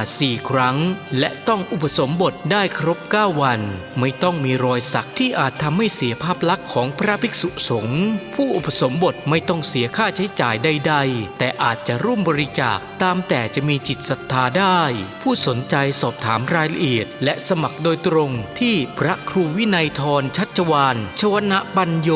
ด4 ครั้งและต้องอุปสมบทได้ครบ9 วันไม่ต้องมีรอยสักที่อาจทำให้เสียภาพลักษณ์ของพระภิกษุสงฆ์ผู้อุปสมบทไม่ต้องเสียค่าใช้จ่ายใดๆแต่อาจจะร่วมบริจาคตามแต่จะมีจิตศรัทธาได้ผู้สนใจสอบถามรายละเอียดและสมัครโดยตรงที่พระครูวินัยธรชัชวาลชวนะปัญโย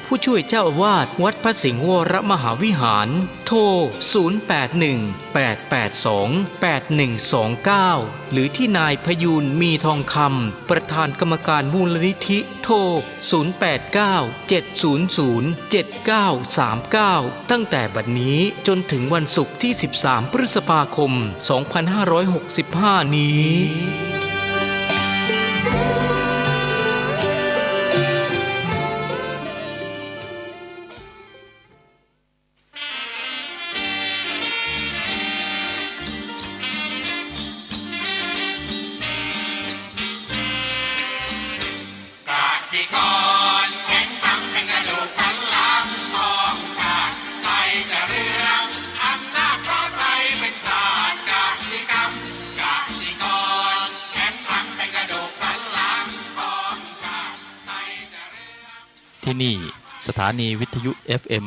ผู้ช่วยเจ้าอาวาสวัดพระสิงห์วรมหาวิหารโทร 0818828129 หรือที่นายพยูนมีทองคำประธานกรรมการมูลนิธิโทร 0897007939 ตั้งแต่บัดนี้จนถึงวันศุกร์ที่ 13 พฤษภาคม 2565 นี้ที่นี่สถานีวิทยุ FM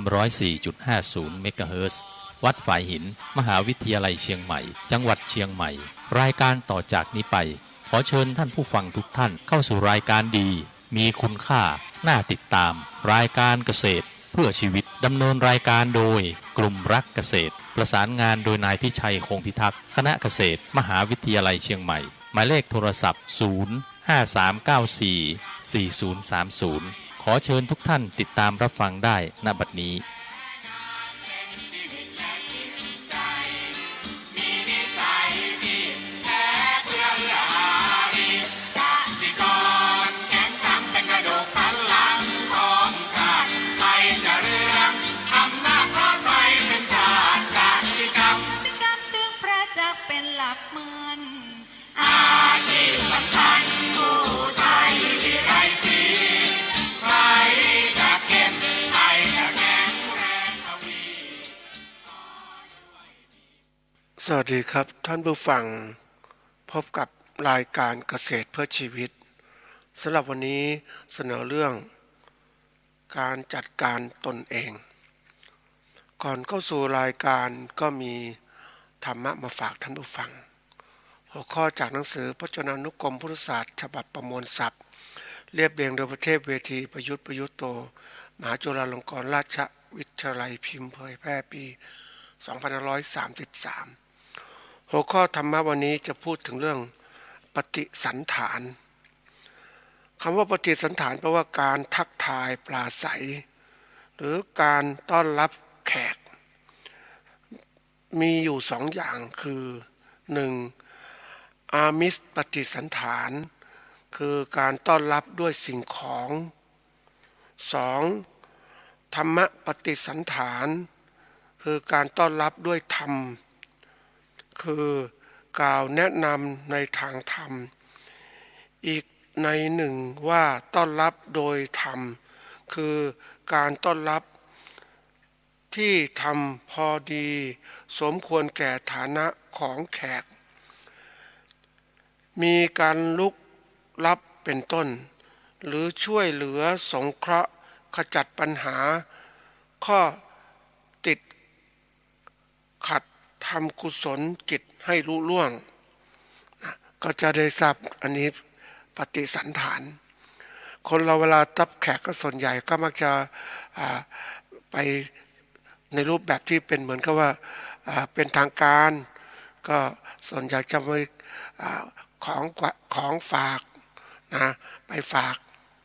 104.50 เมกะเฮิรตซ์วัดฝายหินมหาวิทยาลัยเชียงใหม่จังหวัดเชียงใหม่รายการต่อจากนี้ไปขอเชิญท่านผู้ฟังทุกท่านเข้าสู่รายการดีมีคุณค่าน่าติดตามรายการเกษตรเพื่อชีวิตดำเนินรายการโดยกลุ่มรักเกษตรประสานงานโดยนายพิชัยคงพิทักษ์คณะเกษตรมหาวิทยาลัยเชียงใหม่หมายเลขโทรศัพท์053944030ขอเชิญทุกท่านติดตามรับฟังได้ณบัดนี้สวัสดีครับท่านผู้ฟังพบกับรายการเกษตรเพื่อชีวิตสำหรับวันนี้เสนอเรื่องการจัดการตนเองก่อนเข้าสู่รายการก็มีธรรมะมาฝากท่านผู้ฟังหัวข้อจากหนังสือพจนานุกรมพุทธศาสตร์ฉบับประมวลศัพท์เรียบเรียงโดยพระเทพเวทีประยุทธ์โตมหาจุฬาลงกรณราชวิทยาลัยพิมพ์เผยแพร่ปี 2533หัวข้อธรรมะวันนี้จะพูดถึงเรื่องปฏิสันฐานคำว่าปฏิสันฐานแปลว่าการทักทายปราศัยหรือการต้อนรับแขกมีอยู่สองอย่างคือ 1. อามิสปฏิสันฐานคือการต้อนรับด้วยสิ่งของ 2. ธรรมะปฏิสันฐานคือการต้อนรับด้วยธรรมคือกล่าวแนะนำในทางธรรมอีกในหนึ่งว่าต้อนรับโดยธรรมคือการต้อนรับที่ทำพอดีสมควรแก่ฐานะของแขกมีการลุกลับเป็นต้นหรือช่วยเหลือสงเคราะห์ขจัดปัญหาข้อติดขัดทำกุศลจิตให้รู้ล่วงก็จะได้ทราบอันนี้ปฏิสันฐานคนเราเวลาตับแขกก็ส่วนใหญ่ก็มักจะไปในรูปแบบที่เป็นเหมือนกับว่าเป็นทางการก็ส่วนใหญ่จะมีของฝากนะไปฝาก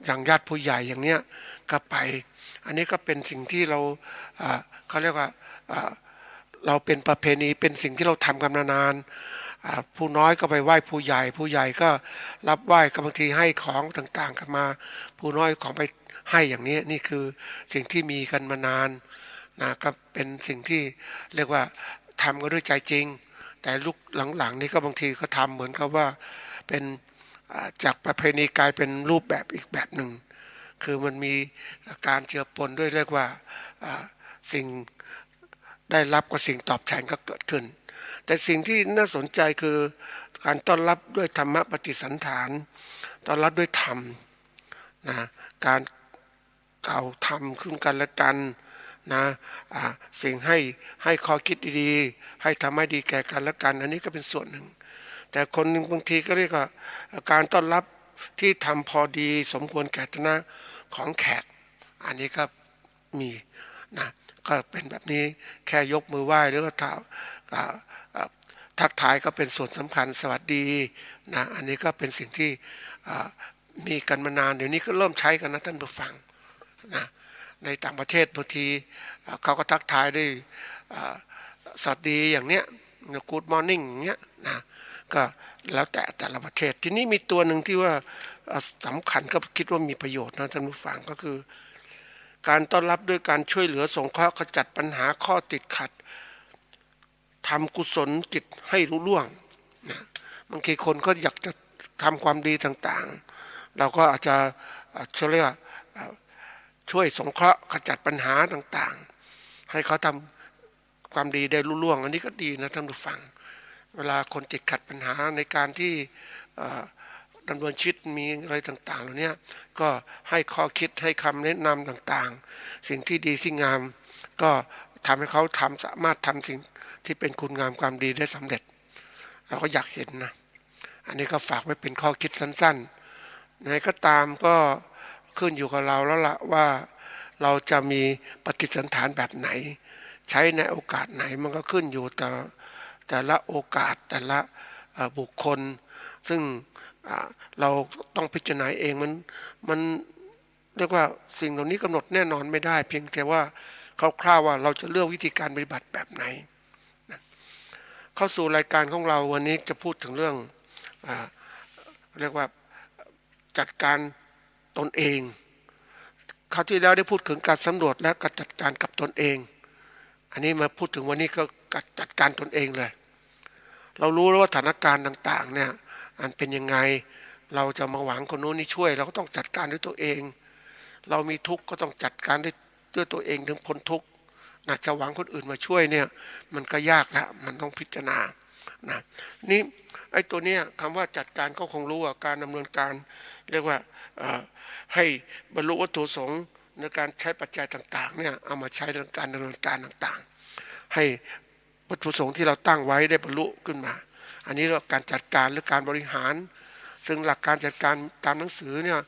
อย่างญาติผู้ใหญ่อย่างเนี้ยก็ไปอันนี้ก็เป็นสิ่งที่เราเขาเรียกว่าเราเป็นประเพณีเป็นสิ่งที่เราทำกันมานานผู้น้อยก็ไปไหว้ผู้ใหญ่ผู้ใหญ่ก็รับไหว้ก็บางทีให้ของต่างๆกันมาผู้น้อยของไปให้อย่างนี้นี่คือสิ่งที่มีกันมานานนะก็เป็นสิ่งที่เรียกว่าทำกันด้วยใจจริงแต่ลุกหลังๆนี่ก็บางทีก็ทำเหมือนกับว่าเป็นจากประเพณีกลายเป็นรูปแบบอีกแบบหนึ่งคือมันมีการเจือปนด้วยเรียกว่าสิ่งได้รับกับสิ่งตอบแทนก็เกิดขึ้น แต่สิ่งที่น่าสนใจคือการต้อนรับด้วยธรรมปฏิสันฐานต้อนรับด้วยธรรมนะการกล่าวธรรมขึ้นกันและกันนะสิ่งให้ข้อคิดดีๆให้ทำให้ดีแก่กันและกันอันนี้ก็เป็นส่วนหนึ่งแต่คนหนึ่งบางทีก็เรียกว่าการต้อนรับที่ทำพอดีสมควรแก่ฐานะของแขกอันนี้ก็มีนะก็เป็นแบบนี้แค่ยกมือไหว้หรือว่าทักทายก็เป็นส่วนสำคัญสวัสดีนะอันนี้ก็เป็นสิ่งที่มีกันมานานเดี๋ยวนี้ก็เริ่มใช้กันนะท่านผู้ฟังนะในต่างประเทศบางทีเขาก็ทักทายด้วยสวัสดีอย่างเนี้ย Good morning อย่างเงี้ยนะก็แล้วแต่ละประเทศทีนี้มีตัวหนึ่งที่ว่าสำคัญก็คิดว่ามีประโยชน์นะท่านผู้ฟังก็คือการต้อนรับด้วยการช่วยเหลือสงเคราะห์ขจัดปัญหาข้อติดขัดทำกุศลกิจให้รุ่ล่วงนะบางทีคนก็อยากจะทำความดีต่างๆเราก็อาจจะช่วยสงเคราะห์ขจัดปัญหาต่างๆให้เขาทำความดีได้รุ่ล่วงอันนี้ก็ดีนะท่านผู้ฟังเวลาคนติดขัดปัญหาในการที่ดำเนินชีวิตมีอะไรต่างๆเหล่านี้ก็ให้ข้อคิดให้คำแนะนำต่างๆสิ่งที่ดีที่งามก็ทำให้เขาสามารถทำสิ่งที่เป็นคุณงามความดีได้สำเร็จเราก็อยากเห็นนะอันนี้ก็ฝากไว้เป็นข้อคิดสั้นๆไหนก็ตามก็ขึ้นอยู่กับเราแล้วล่ะว่าเราจะมีปฏิสันฐานแบบไหนใช้ในโอกาสไหนมันก็ขึ้นอยู่แต่ละโอกาสแต่ละบุคคลซึ่งเราต้องพิจารณาเองมันเรียกว่าสิ่งเหล่านี้กำหนดแน่นอนไม่ได้เพียงแต่ว่าคร่าวๆว่าเราจะเลือกวิธีการปฏิบัติแบบไหนเข้าสู่รายการของเราวันนี้จะพูดถึงเรื่องเรียกว่าจัดการตนเองคราวที่แล้วได้พูดถึงการสำรวจและการจัดการกับตนเองอันนี้มาพูดถึงวันนี้ก็จัดการตนเองเลยเรารู้แล้วว่าสถานการณ์ต่างๆเนี่ยอันเป็นยังไงเราจะมาหวังคนโน้นนี่ช่วยเราก็ต้องจัดการด้วยตัวเองเรามีทุกข์ก็ต้องจัดการด้วยตัวเองถึงพ้นทุกข์นะจะหวังคนอื่นมาช่วยเนี่ยมันก็ยากแล้วมันต้องพิจารณานะนี่ไอ้ตัวเนี้ยคำว่าจัดการก็คงรู้ว่าการดำเนินการเรียกว่าให้บรรลุวัตถุประสงค์ในการใช้ปัจจัยต่างๆเนี่ยเอามาใช้ในการดำเนินการต่างๆให้วัตถุประสงค์ที่เราตั้งไว้ได้บรรลุขึ้นมาอันนี้เรียกว่าการจัดการหรือการบริหารซึ่งหลักการจัดการตามหนังสือเนี่ย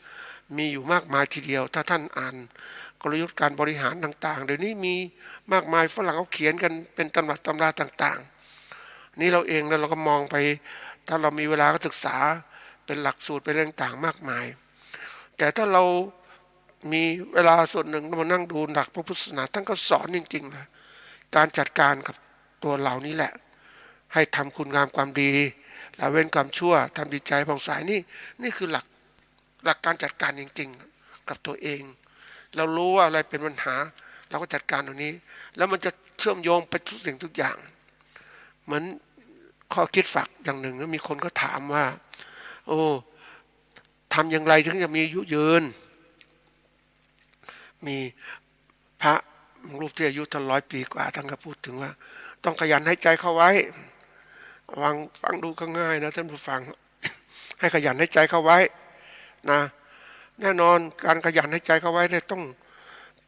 มีอยู่มากมายทีเดียวถ้าท่านอ่านกลยุทธ์การบริหารต่างๆเดี๋ยวนี้มีมากมายฝรั่งเขาเขียนกันเป็นตำราต่างๆนี่เราเองแล้วเราก็มองไปถ้าเรามีเวลาก็ศึกษาเป็นหลักสูตรเป็นเรื่องต่างมากมายแต่ถ้าเรามีเวลาส่วนหนึ่งมานั่งดูหลักพระพุทธศาสนาท่านก็สอนจริงๆนะการจัดการกับตัวเรานี่แหละให้ทำคุณงามความดีละเว้นความชั่วทำดีใจผ่องใสนี่คือหลักการจัดการจริงๆกับตัวเองเรารู้ว่าอะไรเป็นปัญหาเราก็จัดการตรงนี้แล้วมันจะเชื่อมโยงไปทุกสิ่งทุกอย่างเหมือนข้อคิดฝากอย่างหนึ่งมีคนก็ถามว่าโอ้ทำอย่างไรถึงจะมีอายุยืนมีพระรูปที่อายุตั้ง100 ปีกว่าท่านก็พูดถึงว่าต้องขยันให้ใจเข้าไว้ฟังดูก็ง่ายนะท่านผู้ฟัง ให้ขยันให้ใจเข้าไว้นะแน่นอนการขยันให้ใจเข้าไว้เนี่ยต้อง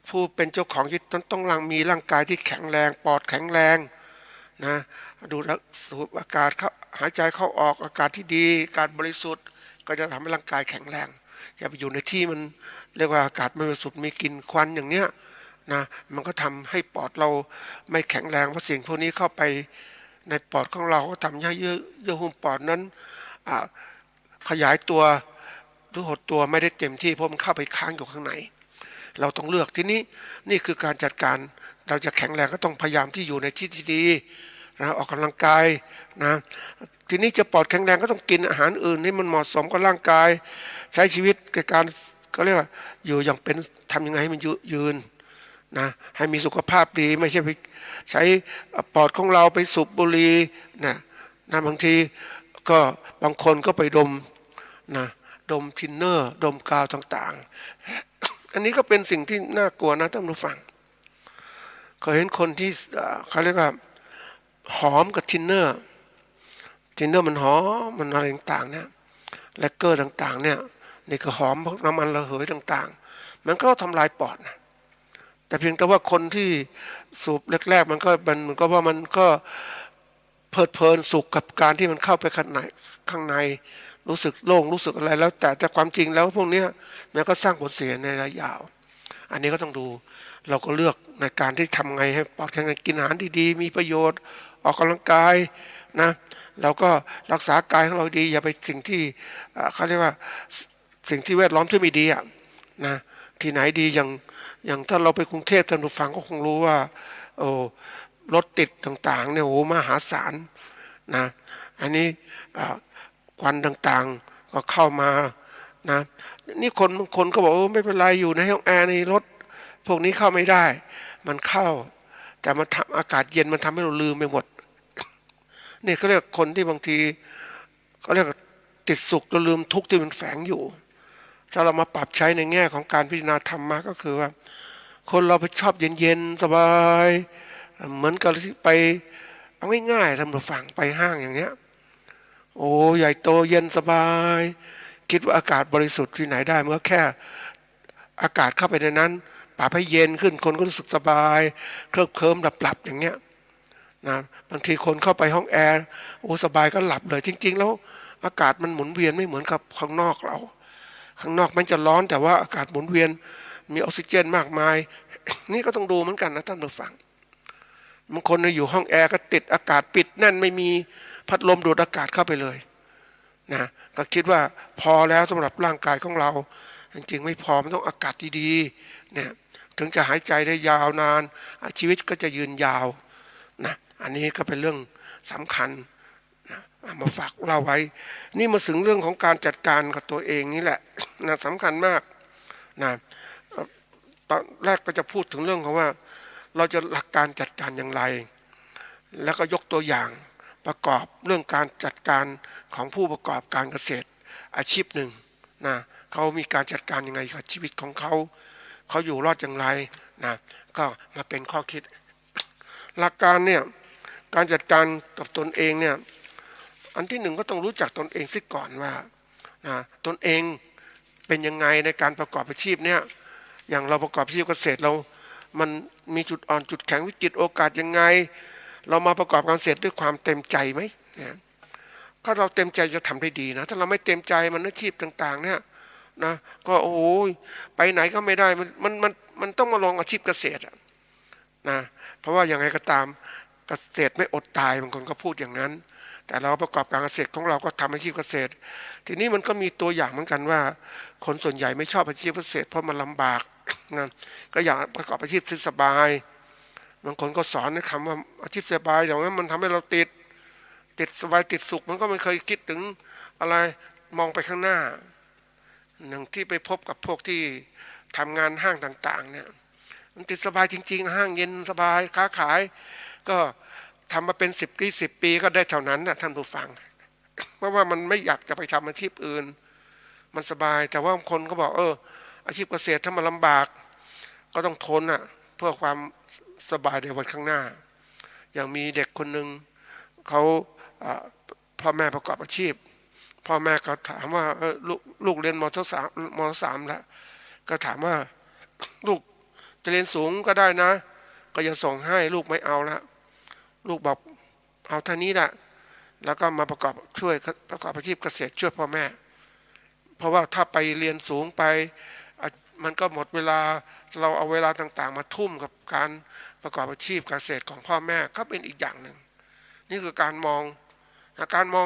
ผู้เป็นเจ้าของชีวิตต้องมีร่างกายที่แข็งแรงปอดแข็งแรงนะดูแลสูดอากาศเข้าหายใจเข้าออกอากาศที่ดีอากาศบริสุทธิ์ก็จะทำให้ร่างกายแข็งแรงอย่าไปอยู่ในที่มันเรียกว่าอากาศไม่บริสุทธิ์มีกลิ่นควันอย่างเนี้ยนะมันก็ทำให้ปอดเราไม่แข็งแรงเพราะสิ่งพวกนี้เข้าไปในปอดของเราก็ทำให้เยื่อหุ้มปอดนั้นขยายตัวหรือหดตัวไม่ได้เต็มที่เพราะมันเข้าไปค้างอยู่ข้างในเราต้องเลือกที่นี้นี่คือการจัดการเราจะแข็งแรงก็ต้องพยายามที่อยู่ในที่ที่ดีนะออกกำลังกายนะทีนี้จะปอดแข็งแรงก็ต้องกินอาหารอื่นที่มันเหมาะสมกับร่างกายใช้ชีวิตในการก็เรียกว่าอยู่อย่างเป็นทำยังไงให้มันยืนนะให้มีสุขภาพดีไม่ใช่ไปใช้ปอดของเราไปสูบบุหรี่นะบางทีก็บางคนก็ไปดมทินเนอร์ดมกาวต่างๆอันนี้ก็เป็นสิ่งที่น่ากลัวนะท่านผู้ฟังเคยเห็นคนที่เขาเรียกว่าหอมกับทินเนอร์ ทินเนอร์มันหอมมันอะไรต่างๆเนี่ยแลกเกอร์ต่างๆเนี่ยนี่ก็หอมพวกน้ำมันระเหยต่างๆมันก็ทำลายปอดนะแต่เพียงแต่ว่าคนที่สูบแรกๆมันก็ว่ามันก็เพลิดเพลินสุขกับการที่มันเข้าไปข้างในรู้สึกโล่งรู้สึกอะไรแล้วแต่ความจริงแล้วพวกนี้มันก็สร้างผลเสียในระยะยาวอันนี้ก็ต้องดูเราก็เลือกในการที่ทำไงให้ปอดแข็งแรงกินอาหารดีๆมีประโยชน์ออกกำลังกายนะเราก็รักษากายของเราดีอย่าไปสิ่งที่เขาเรียกว่าสิ่งที่แวดล้อมที่ไม่ดีนะที่ไหนดีอย่างถ้าเราไปกรุงเทพท่านผู้ฟังก็คงรู้ว่าโอ้รถติดต่างๆเนี่ยโอ้มหาศาลนะอันนี้ควันต่างๆก็เข้ามานะนี่คนบางคนก็บอกไม่เป็นไรอยู่ในห้องแอร์ในรถพวกนี้เข้าไม่ได้มันเข้าแต่มันทำอากาศเย็นมันทำให้เราลืมไปหมดนี่เขาเรียกคนที่บางทีเขาเรียกติดสุขจนลืมทุกข์ที่มันแฝงอยู่ถ้าเรามาปรับใช้ในแง่ของการพิจารณาธรรมะก็คือว่าคนเราไปชอบเย็นๆสบายเหมือนกับไปเอาง่ายๆทำเราฟังไปห้างอย่างเนี้ยโอ้ใหญ่โตเย็นสบายคิดว่าอากาศบริสุทธิ์ที่ไหนได้เมื่อแค่อากาศเข้าไปในนั้นปรับให้เย็นขึ้นคนก็รู้สึกสบายเคลิบเคลิ้มหลับอย่างเงี้ยนะบางทีคนเข้าไปห้องแอร์โอ้สบายก็หลับเลยจริงๆแล้วอากาศมันหมุนเวียนไม่เหมือนกับข้างนอกเราข้างนอกมันจะร้อนแต่ว่าอากาศหมุนเวียนมีออกซิเจนมากมายนี่ก็ต้องดูเหมือนกันนะท่านผู้ฟังบางคนอยู่ห้องแอร์ก็ติดอากาศปิดแน่นไม่มีพัดลมดูดอากาศเข้าไปเลยนะก็คิดว่าพอแล้วสำหรับร่างกายของเราจริงๆไม่พอมันต้องอากาศดีๆเนี่ยถึงจะหายใจได้ยาวนานชีวิตก็จะยืนยาวนะอันนี้ก็เป็นเรื่องสำคัญนะมาฝากเราไว้นี่มาถึงเรื่องของการจัดการกับตัวเองนี่แหละนะสำคัญมากนะตอนแรกก็จะพูดถึงเรื่องของว่าเราจะหลักการจัดการอย่างไรแล้วก็ยกตัวอย่างประกอบเรื่องการจัดการของผู้ประกอบการเกษตรอาชีพหนึ่งนะเขามีการจัดการยังไงกับชีวิตของเขาอยู่รอดอย่างไรนะก็มาเป็นข้อคิดหลักการเนี่ยการจัดการกับตนเองเนี่ยอันที่หนึ่งก็ต้องรู้จักตนเองซิก่อนว่านะตนเองเป็นยังไงในการประกอบอาชีพเนี่ยอย่างเราประกอบอาชีพเกษตรเรามันมีจุดอ่อนจุดแข็งวิกฤตโอกาสยังไงเรามาประกอบการเกษตรด้วยความเต็มใจไหมเนี่ยถ้าเราเต็มใจจะทำได้ดีนะถ้าเราไม่เต็มใจมันอาชีพต่างๆเนี่ยนะก็โอ้ยไปไหนก็ไม่ได้มันต้องมาลองอาชีพเกษตรนะเพราะว่าอย่างไรก็ตามเกษตรไม่อดตายบางคนก็พูดอย่างนั้นแต่เราประกอบการเกษตรของเราก็ทำอาชีพเกษตรทีนี้มันก็มีตัวอย่างเหมือนกันว่าคนส่วนใหญ่ไม่ชอบอาชีพเกษตรเพราะมันลำบากนะก็อยากประกอบอาชีพที่สบายบางคนก็สอนในคำว่าอาชีพสบายอย่างนั้นมันทำให้เราติดสบายติดสุขมันก็ไม่เคยคิดถึงอะไรมองไปข้างหน้าอย่างที่ไปพบกับพวกที่ทำงานห้างต่างๆเนี่ยมันติดสบายจริงๆห้างเย็นสบายค้าขายก็ทำมาเป็น10 ปีก็ได้เท่านั้นนะท่านผู้ฟังเพราะว่ามันไม่อยากจะไปทำอาชีพอื่นมันสบายแต่ว่าบางคนก็บอกอาชีพเกษตรถ้ามันลำบากก็ต้องทนเพื่อความสบายในวันข้างหน้าอย่างมีเด็กคนหนึ่งเขาพ่อแม่ประกอบอาชีพพ่อแม่ก็ถามว่าลูกเรียนม.3แล้วก็ถามว่าลูกจะเรียนสูงก็ได้นะก็จะส่งให้ลูกไม่เอาแล้วลูกบอกเอาเท่านี้แหละแล้วก็มาช่วยประกอบอาชีพเกษตรช่วยพ่อแม่เพราะว่าถ้าไปเรียนสูงไปมันก็หมดเวลาเราเอาเวลาต่างๆมาทุ่มกับการประกอบอาชีพเกษตรของพ่อแม่ก็เป็นอีกอย่างหนึ่งนี่คือการมอง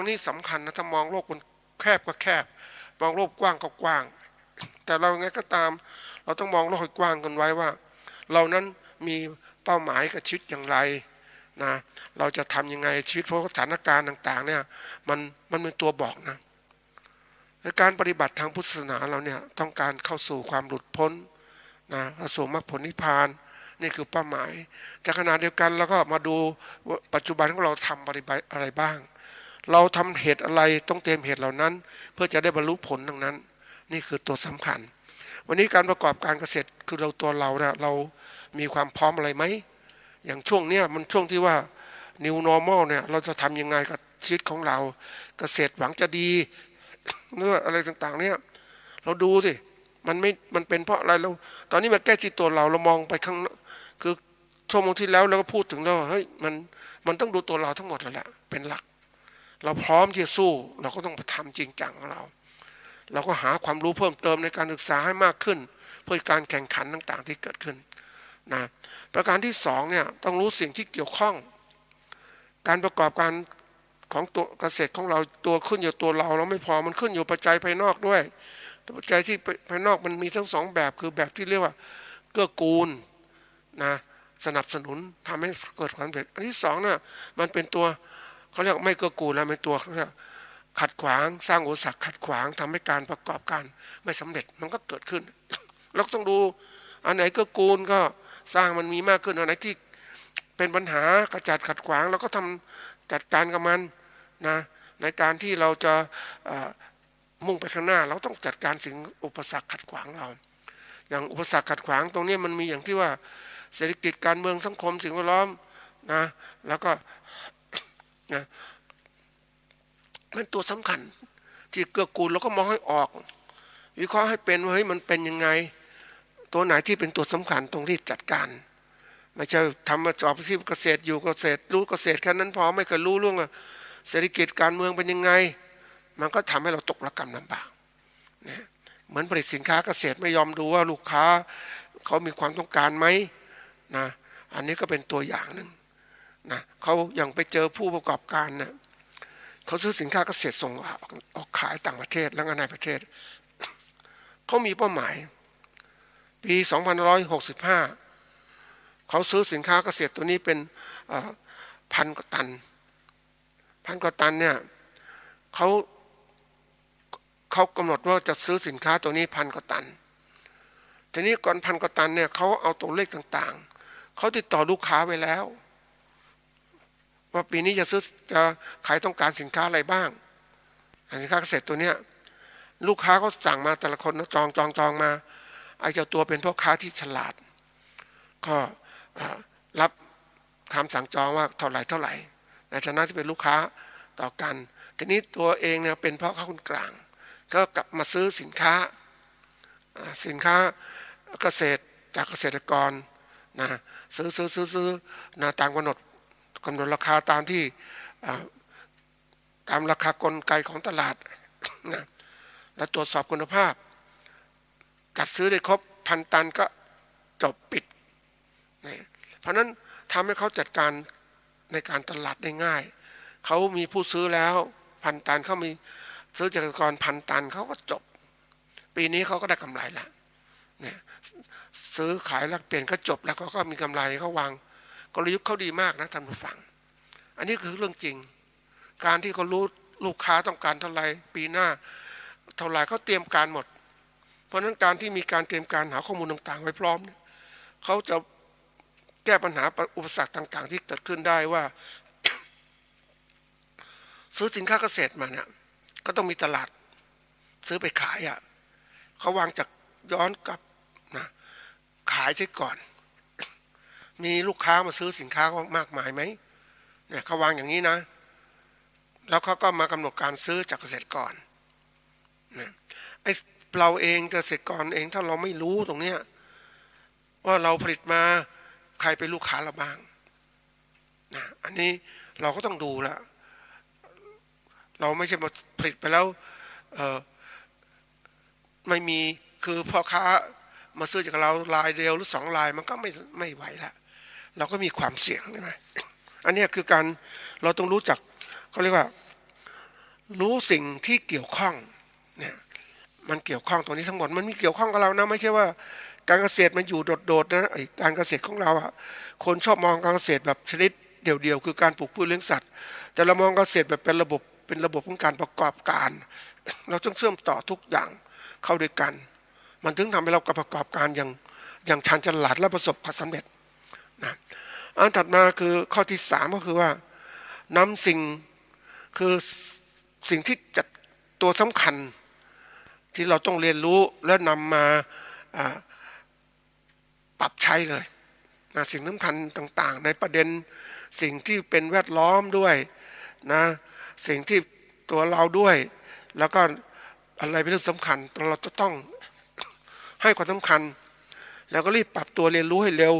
นี่สำคัญนะถ้ามองโลกมันแคบก็แคบมองโลกกว้างก็กว้างแต่เราไงก็ตามเราต้องมองโลกให้กว้างกันไว้ว่าเรานั้นมีเป้าหมายกับชีวิตอย่างไรนะเราจะทำยังไงชีวิตเพราะสถานการณ์ต่างๆเนี่ยมันเป็นตัวบอกนะในการปฏิบัติทางพุทธศาสนาเราเนี่ยต้องการเข้าสู่ความหลุดพ้นนะเข้าสู่มรรคผลนิพพานนี่คือเป้าหมายแต่ขณะเดียวกันเราก็มาดูปัจจุบันของเราทำปฏิบัติอะไรบ้างเราทำเหตุอะไรต้องเตรียมเหตุเหล่านั้นเพื่อจะได้บรรลุผลดังนั้นนี่คือตัวสำคัญวันนี้การประกอบการเกษตรคือเราเนี่ยเรามีความพร้อมอะไรไหมอย่างช่วงเนี้ยมันช่วงที่ว่า New Normal เนี่ยเราจะทำยังไงกับ ชีวิตของเราเกษตรหวังจะดีเมื่ออะไรต่างๆเนี่ยเราดูสิมันเป็นเพราะอะไรเราตอนนี้มาแก้ที่ตัวเรามองไปข้างคือชั่วโมงที่แล้วเราก็พูดถึงแล้วเฮ้ยมันต้องดูตัวเราทั้งหมดแล้วแหละเป็นหลักเราพร้อมที่จะสู้เราก็ต้องทำจริงจังของเราก็หาความรู้เพิ่มเติมในการศึกษาให้มากขึ้นเพื่อการแข่งขันต่างๆที่เกิดขึ้นนะประการที่สองเนี่ยต้องรู้สิ่งที่เกี่ยวข้องการประกอบการของตัวเกษตรของเราตัวขึ้นอยู่ตัวเราไม่พอมันขึ้นอยู่ปัจจัยภายนอกด้วยปัจจัยที่ภายนอกมันมีทั้งสองแบบคือแบบที่เรียกว่าเกื้อกูลนะสนับสนุนทำให้เกิดความสำเร็จอันที่สองเนี่ยมันเป็นตัวเขาเรียกไม่เกื้อกูลแล้วเป็นตัวเขาเรียกขัดขวางสร้างอุปสรรคขัดขวางทำให้การประกอบการไม่สำเร็จมันก็เกิดขึ้นเราต้องดูอันไหนเกื้อกูลก็สร้างมันมีมากขึ้นอันไหนที่เป็นปัญหากระจัดขัดขวางเราก็ทำจัดการกับมันนะในการที่เราจะมุ่งไปข้างหน้าเราต้องจัดการสิ่งอุปสรรคขัดขวางเราอย่างอุปสรรคขัดขวางตรงนี้มันมีอย่างที่ว่าเศรษฐกิจการเมืองสังคมสิ่งแวดล้อมนะแล้วก็นะมันตัวสำคัญที่เกื้อกูลเราก็มองให้ออกวิเคราะห์ให้เป็นว่าเฮ้ยมันเป็นยังไงตัวไหนที่เป็นตัวสำคัญตรงที่จัดการไม่ใช่ทำมาจอบอาชีพเกษตรอยู่เกษตรรู้เกษตรแค่นั้นพอไม่เคยรู้เรื่องเศรษฐกิจการเมืองเป็นยังไงมันก็ทำให้เราตกระกำลำบากนะเหมือนผลิตสินค้าเกษตรไม่ยอมดูว่าลูกค้าเขามีความต้องการไหมนะอันนี้ก็เป็นตัวอย่างหนึ่งนะเขาอย่างไปเจอผู้ประกอบการนะเขาซื้อสินค้าเกษตรส่งออกขายต่างประเทศและก็ในประเทศเขามีเป้าหมายปี2565เขาซื้อสินค้าเกษตรตัวนี้เป็นพันกว่าตันเนี่ยเขากำหนดว่าจะซื้อสินค้าตัวนี้พันกว่าตันทีนี้ก่อนพันกว่าตันเนี่ยเขาเอาตัวเลขต่างๆเขาติดต่อลูกค้าไว้แล้วว่าปีนี้จะขายต้องการสินค้าอะไรบ้างสินค้าเกษตรตัวเนี้ยลูกค้าเขาสั่งมาแต่ละคนจองมาไอ้เจ้าตัวเป็นพ่อค้าที่ฉลาดก็รับคำสั่งจองว่าเท่าไหร่ในฐานะที่เป็นลูกค้าต่อกันทีนี้ตัวเองเนี่ยเป็นพ่อค้าคนกลางก็กลับมาซื้อสินค้าเกษตรจากเกษตรกรนะซื้อนะตามกำหนดราคาตามที่ตามราคากลไกของตลาดนะและตรวจสอบคุณภาพกัดซื้อได้ครบพันตันก็จบปิดนะเพราะนั้นทำให้เขาจัดการในการตลาดได้ง่ายเขามีผู้ซื้อแล้วพันตันเขามีซื้อจากเกษตรกรพันตันเขาก็จบปีนี้เขาก็ได้กำไรแล้วเนี่ยซื้อขายแลกเปลี่ยนก็จบแล้วเขาก็มีกำไรเขาวางกลยุทธ์เขาดีมากนะท่านผู้ฟังอันนี้คือเรื่องจริงการที่เขารู้ลูกค้าต้องการเท่าไหร่ปีหน้าเท่าไหร่เขาเตรียมการหมดเพราะฉะนั้นการที่มีการเตรียมการหาข้อมูลต่างๆไว้พร้อมเขาจะแก้ปัญหาอุปสรรคต่างๆที่เกิดขึ้นได้ว่า ซื้อสินค้าเกษตรมาเนี่ยก็ต้องมีตลาดซื้อไปขายเขาวางจากย้อนกลับนะขายใช่ก่อน มีลูกค้ามาซื้อสินค้ามากมายไหมเนี่ยเขาวางอย่างนี้นะแล้วเขาก็มากำหนดการซื้อจากเกษตรกรนะไอ้เราเองเกษตรกรเองถ้าเราไม่รู้ตรงเนี้ยว่าเราผลิตมาใครเป็นลูกค้าเราบ้างนะอันนี้เราก็ต้องดูละเราไม่ใช่มาผลิตไปแล้วไม่มีคือพ่อค้ามาซื้อจากเรารายเดียวหรือ2 รายมันก็ไม่ไหวละเราก็มีความเสี่ยงใช่ไหมอันนี้คือการเราต้องรู้จักเขาเรียกว่ารู้สิ่งที่เกี่ยวข้องเนี่ยมันเกี่ยวข้องตรงนี้ทั้งหมดมันมีเกี่ยวข้องกับเรานะไม่ใช่ว่าการเกษตรมันอยู่โดดๆนะการเกษตรของเราคนชอบมองการเกษตรแบบชนิดเดี่ยวๆคือการปลูกพืชเลี้ยงสัตว์แต่เรามองเกษตรแบบเป็นระบบของการประกอบการเราต้องเชื่อมต่อทุกอย่างเข้าด้วยกันมันถึงทำให้เราประกอบการอย่างชาญฉลาดและประสบความสำเร็จนะอันถัดมาคือข้อที่3ก็คือว่านำสิ่งที่จัดตัวสำคัญที่เราต้องเรียนรู้และนำมาปรับใช้เลยนะสิ่งสำคัญต่างๆในประเด็นสิ่งที่เป็นแวดล้อมด้วยนะ สิ่งที่ตัวเราด้วย แล้วก็อะไรเป็นเรื่องสำคัญเราจะต้องให้ความสำคัญ แล้วก็รีบปรับตัวเรียนรู้ให้เร็ว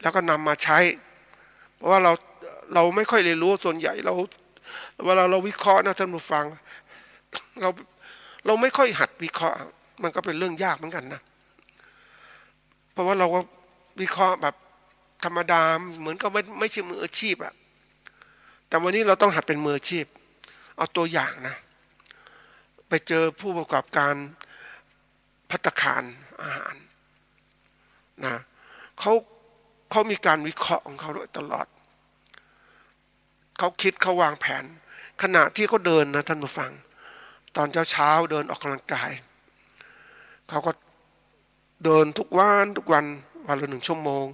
แล้วก็นำมาใช้ เพราะว่าเราไม่ค่อยเรียนรู้ส่วนใหญ่เราเวลาเราวิเคราะห์นะท่านผู้ฟังเราไม่ค่อยหัดวิเคราะห์มันก็เป็นเรื่องยากเหมือนกันนะเพราะว่าเราก็วิเคราะห์แบบธรรมดาเหมือนกับไม่ใช่มืออาชีพอะแต่วันนี้เราต้องหัดเป็นมืออาชีพเอาตัวอย่างนะไปเจอผู้ประกอบการภัตตาคารอาหารนะเขามีการวิเคราะห์ของเขาตลอดเขาคิดเขาวางแผนขณะที่เขาเดินนะท่านผู้ฟังตอนเช้าเดินออกกำลังกายเขาก็เดินทุกวันวันละ1 ชั่วโมง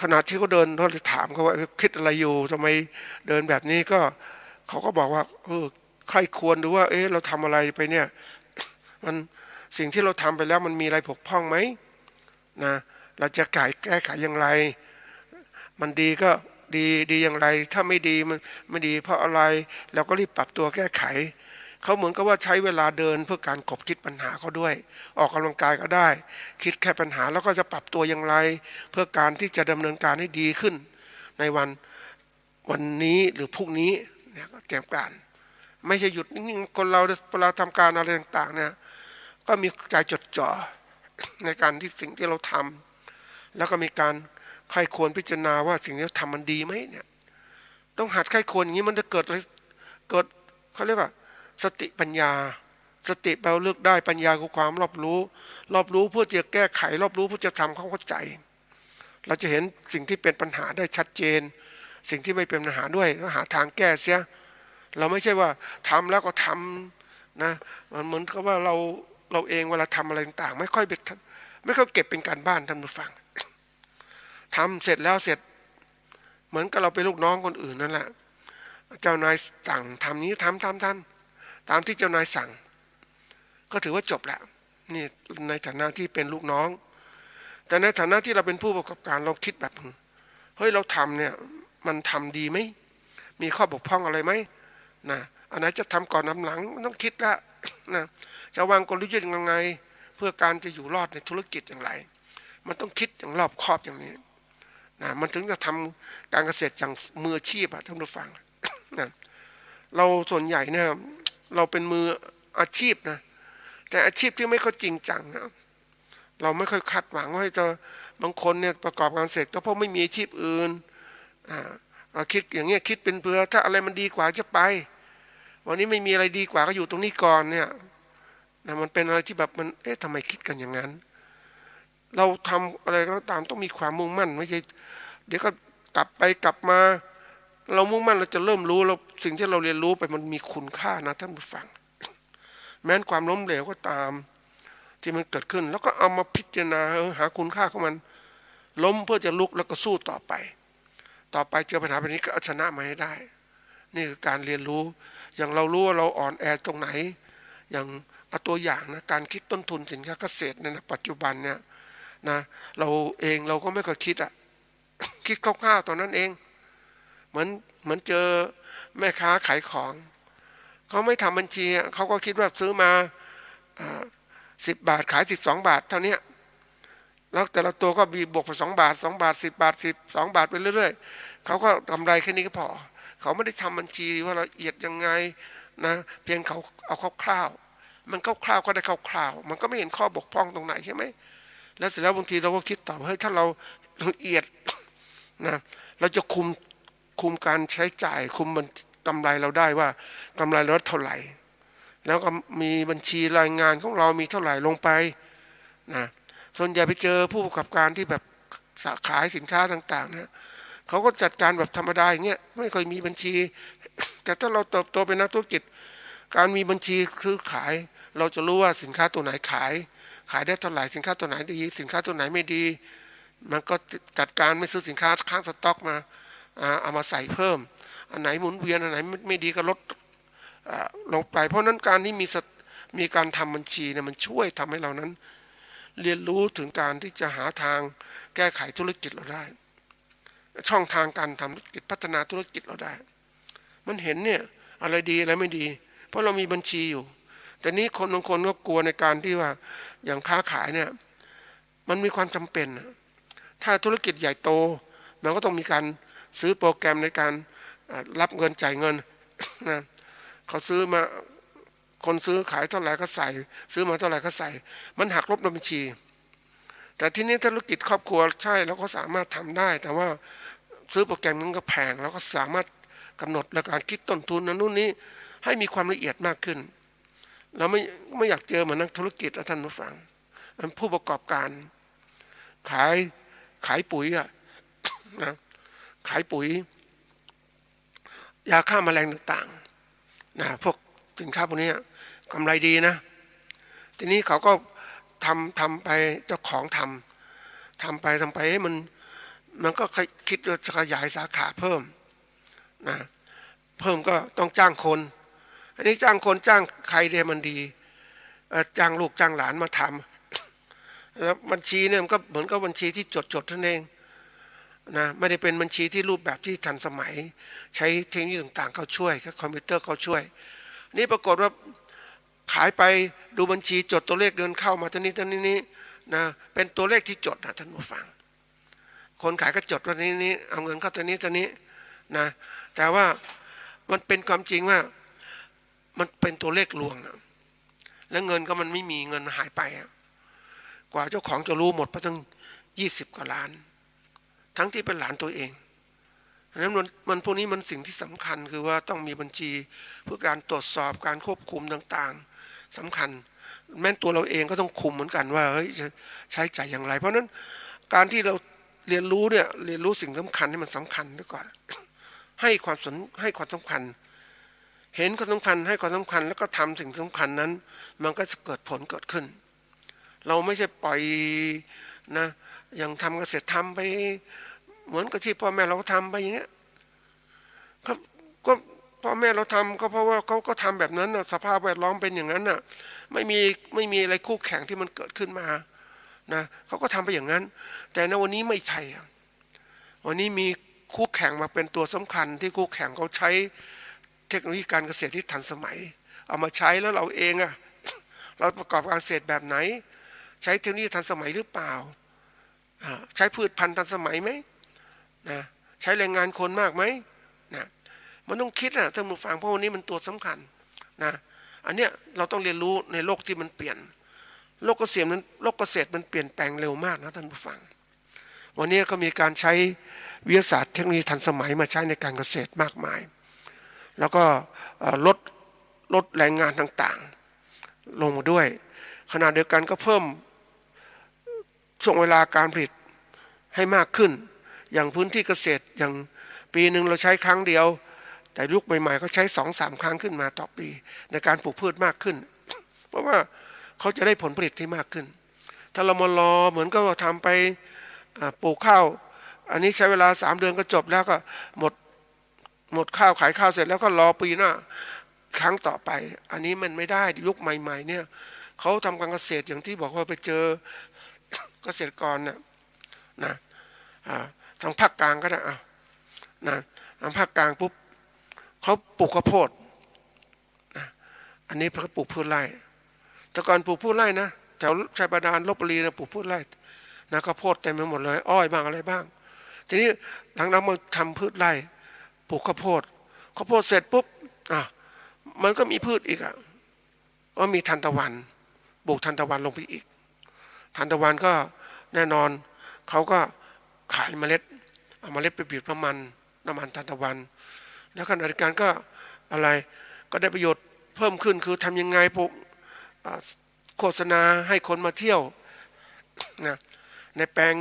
ขณะที่เขาเดินเราจะถามเขาว่าคิดอะไรอยู่ทำไมเดินแบบนี้ก็เขาก็บอกว่าใครควรดูว่าเราทำอะไรไปเนี่ยมันสิ่งที่เราทำไปแล้วมันมีอะไรบกพร่องไหมนะเราจะแก้ไขอย่างไรมันดีก็ดีอย่างไรถ้าไม่ดีมันไม่ดีเพราะอะไรเราก็รีบปรับตัวแก้ไขเขาเหมือนกับว่าใช้เวลาเดินเพื่อการกบคิดปัญหาเขาด้วยออกกำลังกายก็ได้คิดแค่ปัญหาแล้วก็จะปรับตัวอย่างไรเพื่อการที่จะดำเนินการให้ดีขึ้นในวันนี้หรือพรุ่งนี้เนี่ยก็เตรียมการไม่ใช่หยุดนิ่งๆคนเราเวลาทำการอะไรต่างๆเนี่ยก็มีใจจดจ่อในการที่สิ่งที่เราทำแล้วก็มีการใครควรพิจารณาว่าสิ่งที่เราทำมันดีไหมเนี่ยต้องหัดใครควรอย่างนี้มันจะเกิดเขาเรียกว่าสติปัญญาสติแปลว่าเลือกได้ปัญญาคือความรอบรู้เพื่อจะแก้ไขรอบรู้เพื่อจะทำความเข้าใจเราจะเห็นสิ่งที่เป็นปัญหาได้ชัดเจนสิ่งที่ไม่เป็นปัญหาด้วยแล้วหาทางแก้เสียเราไม่ใช่ว่าทำแล้วก็ทำนะมันเหมือนกับว่าเราเองเวลาทำอะไรต่างๆไม่ค่อยเก็บเป็นการบ้านท่านผู้ฟังทำเสร็จแล้วเสร็จเหมือนกับเราเป็นลูกน้องคนอื่นนั่นแหละเจ้านายสั่งทำนี้ทำตามที่เจ้านายสั่งก็ถือว่าจบแล้วนี่ในฐานะที่เป็นลูกน้องแต่ในฐานะที่เราเป็นผู้ประกอบการเราคิดแบบเฮ้ยเราทำเนี่ยมันทำดีไหมมีข้อบกพร่องอะไรไหมนะอันไหนจะทำก่อนทำหลังต้องคิดละนะจะวางกลยุทธ์ยังไงเพื่อการจะอยู่รอดในธุรกิจอย่างไรมันต้องคิดอย่างรอบคอบอย่างนี้นะมันถึงจะทำการเกษตรอย่างมืออาชีพท่านผู้ฟังนะเราส่วนใหญ่เนี่ยเราเป็นมืออาชีพนะแต่อาชีพที่ไม่ค่อยจริงจังนะเราไม่ค่อยคาดหวังว่าจะบางคนเนี่ยประกอบการเสร็จก็เพราะไม่มีอาชีพอื่นเราคิดอย่างเงี้ยคิดเป็นเพื่อถ้าอะไรมันดีกว่าจะไปวันนี้ไม่มีอะไรดีกว่าก็อยู่ตรงนี้ก่อนเนี่ยนะมันเป็นอะไรที่แบบมันทำไมคิดกันอย่างนั้นเราทำอะไรก็ตามต้องมีความมุ่งมั่นไม่ใช่เดี๋ยวก็กลับมาเรามุ่งมั่นเราจะเริ่มรู้เราสิ่งที่เราเรียนรู้ไปมันมีคุณค่านะท่านผู้ฟังแม้นความล้มเหลวก็ตามที่มันเกิดขึ้นแล้วก็เอามาพิจารณาหาคุณค่าของมันล้มเพื่อจะลุกแล้วก็สู้ต่อไปเจอปัญหาแบบนี้ก็เอาชนะมาให้ได้นี่คือการเรียนรู้อย่างเรารู้ว่าเราอ่อนแอตรงไหนอย่างเอาตัวอย่างนะการคิดต้นทุนสินค้าเกษตรในปัจจุบันเนี่ยนะเราก็ไม่เคยคิดคิดคร่าวๆตอนนั้นเองเหมือนเจอแม่ค้าขายของเขาไม่ทำบัญชีเขาก็คิดว่าซื้อมา10 บาทขาย12 บาทเท่านี้แล้วแต่ละตัวก็มีบวกไป2 บาท2 บาท10 บาท12 บาทไปเรื่อยๆเขาก็กำไรแค่นี้ก็พอเขาไม่ได้ทำบัญชีว่าละเอียดยังไงนะเพียงเขาเอาคร่าวๆมันคร่าวๆก็ได้คร่าวๆมันก็ไม่เห็นข้อบกพร่องตรงไหนใช่ไหมแล้วเสร็จแล้วบางทีเราก็คิดต่อเฮ้ยถ้าเราละเอียดนะเราจะคุมการใช้จ่ายคุมมันกำไรเราได้ว่ากำไรลดเท่าไหร่แล้วก็มีบัญชีรายงานของเรามีเท่าไหร่ลงไปนะส่วนใหญ่ไปเจอผู้ประกอบการที่แบบขายสินค้าต่างๆนะเขาก็จัดการแบบธรรมดาอย่างเงี้ยไม่เคยมีบัญชีแต่ถ้าเราเติบโตเป็นนักธุรกิจการมีบัญชีซื้อขายเราจะรู้ว่าสินค้าตัวไหนขายได้เท่าไหร่สินค้าตัวไหนดีสินค้าตัวไหนไม่ดีมันก็จัดการไม่ซื้อสินค้าค้างสต็อกมาเอามาใส่เพิ่มอันไหนหมุนเวียนอันไหนไม่ดีก็ลดลงไปเพราะนั้นการที่มีการทำบัญชีเนี่ยมันช่วยทำให้เรานั้นเรียนรู้ถึงการที่จะหาทางแก้ไขธุรกิจเราได้ช่องทางการทำธุรกิจพัฒนาธุรกิจเราได้ มันเห็นเนี่ยอะไรดีอะไรไม่ดี เพราะเรามีบัญชีอยู่ แต่นี้คนบางคนก็กลัวในการที่ว่าอย่างค้าขายเนี่ยมันมีความจำเป็น ถ้าธุรกิจใหญ่โตมันก็ต้องมีการซื้อโปรแกรมในการรับเงินจ่ายเงินนะเขาซื้อมาคนซื้อขายเท่าไหร่ก็ใส่ซื้อมาเท่าไหร่ก็ใส่มันหักลบในบัญชีแต่ที่นี้ธุรกิจครอบครัวใช่เราก็สามารถทำได้แต่ว่าซื้อโปรแกรมมันก็แพงแล้วก็สามารถกำหนดและการคิดต้นทุนนั้นนู่นนี้ให้มีความละเอียดมากขึ้นเราไม่อยากเจอเหมือนนักธุรกิจท่านผู้ฟังผู้ประกอบการขายปุ๋ยนะขายปุ๋ยยาฆ่าแมลงต่างๆนะพวกสินค้าพวกนี้กำไรดีนะทีนี้เขาก็ทำไปเจ้าของทำไปให้มันก็คิดว่าจะขยายสาขาเพิ่มนะเพิ่มก็ต้องจ้างคนอันนี้จ้างคนจ้างใครเดียมันดีจ้างลูกจ้างหลานมาทำแล้วบัญชีเนี่ยมันก็เหมือนกับบัญชีที่จดท่านเองนะไม่ได้เป็นบัญชีที่รูปแบบที่ทันสมัยใช้เทคโนโลยีต่างๆเขาช่วยคอมพิวเตอร์เขาช่วยนี่ปรากฏว่าขายไปดูบัญชีจดตัวเลขเงินเข้ามาเท่านี้นะเป็นตัวเลขที่จดนะท่านผู้ฟังคนขายก็จดว่านี้เอาเงินเข้าตัวนี้นะแต่ว่ามันเป็นความจริงว่ามันเป็นตัวเลขลวงแล้วเงินก็มันไม่มีเงินหายไปกว่าเจ้าของจะรู้หมดไปตั้ง20 กว่าล้านทั้งที่เป็นหลานตัวเองเพราะฉะนั้นมันพวกนี้มันสิ่งที่สำคัญคือว่าต้องมีบัญชีเพื่อการตรวจสอบการควบคุมต่างๆสำคัญแม้ตัวเราเองก็ต้องคุมเหมือนกันว่าเฮ้ยจะใช้จ่ายอย่างไรเพราะฉะนั้นการที่เราเรียนรู้สิ่งสำคัญให้มันสำคัญด้วยก่อนให้ความสำคัญเห็นความสำคัญให้ความสำคัญแล้วก็ทำสิ่งสำคัญนั้นมันก็จะเกิดผลเกิดขึ้นเราไม่ใช่ปล่อยนะอย่างทำเกษตรทำไปเหมือนกับที่พ่อแม่เราทำไปอย่างเงี้ยก็พ่อแม่เราทำก็เพราะว่าเขาก็ทำแบบนั้นสภาพแวดล้อมเป็นอย่างนั้นน่ะไม่มีอะไรคู่แข่งที่มันเกิดขึ้นมานะเขาก็ทำไปอย่างนั้นแต่ในวันนี้ไม่ใช่วันนี้มีคู่แข่งมาเป็นตัวสำคัญที่คู่แข่งเขาใช้เทคโนโลยีการเกษตรที่ทันสมัยเอามาใช้แล้วเราเองเราประกอบการเกษตรแบบไหนใช้เทคโนโลยีทันสมัยหรือเปล่าใช้พืชพันธุ์ทันสมัยไหมนะใช้แรงงานคนมากไหมนะมันต้องคิดท่านผู้ฟังเพราะวันนี้มันตัวสำคัญนะอันเนี้ยเราต้องเรียนรู้ในโลกที่มันเปลี่ยนโลกเกษตรมันเปลี่ยนแปลงเร็วมากนะท่านผู้ฟังวันนี้ก็มีการใช้วิทยาศาสตร์เทคโนโลยีทันสมัยมาใช้ในการเกษตรมากมายแล้วก็ลดแรงงานต่างๆลงมาด้วยขณะเดียวกันก็เพิ่มช่วงเวลาการผลิตให้มากขึ้นอย่างพื้นที่เกษตรอย่างปีหนึ่งเราใช้ครั้งเดียวแต่ยุคใหม่ๆเขาใช้ 2-3 ครั้งขึ้นมาต่อปีในการปลูกพืชมากขึ้นเพราะว่าเขาจะได้ผลผลิตที่มากขึ้นถ้าเรามารอเหมือนกับเราทำไปปลูกข้าวอันนี้ใช้เวลา3 เดือนก็จบแล้วก็หมดข้าวขายข้าวเสร็จแล้วก็รอปีหน้าครั้งต่อไปอันนี้มันไม่ได้ยุคใหม่ๆเนี่ยเขาทำการเกษตรอย่างที่บอกว่าไปเจอเกษตรกรนะทางภาคกลางก็ได้นะทางภาคกลางปุ๊บเขาปลูกข้าวโพดนะอันนี้เขาปลูกพืชไร่แต่ก่อนปลูกพืชไร่นะแถวชายบาดาลลพบุรีนะปลูกพืชไร่นะข้าวโพดเต็มไปหมดเลยอ้อยบ้างอะไรบ้างทีนี้หลังๆมาทำพืชไร่ปลูกข้าวโพดเสร็จปุ๊บมันก็มีพืชอีกก็มีทานตะวันปลูกทานตะวันลงไปอีกทานตะวันก็แน่นอนเขาก็ขายเมล็ดเอาเมล็ดไปบีบน้ำมันทานตะวันแล้วขณะเดียวกันก็อะไรก็ได้ประโยชน์เพิ่มขึ้นคือทำยังไงผมโฆษณาให้คนมาเที่ยวนะในแปลง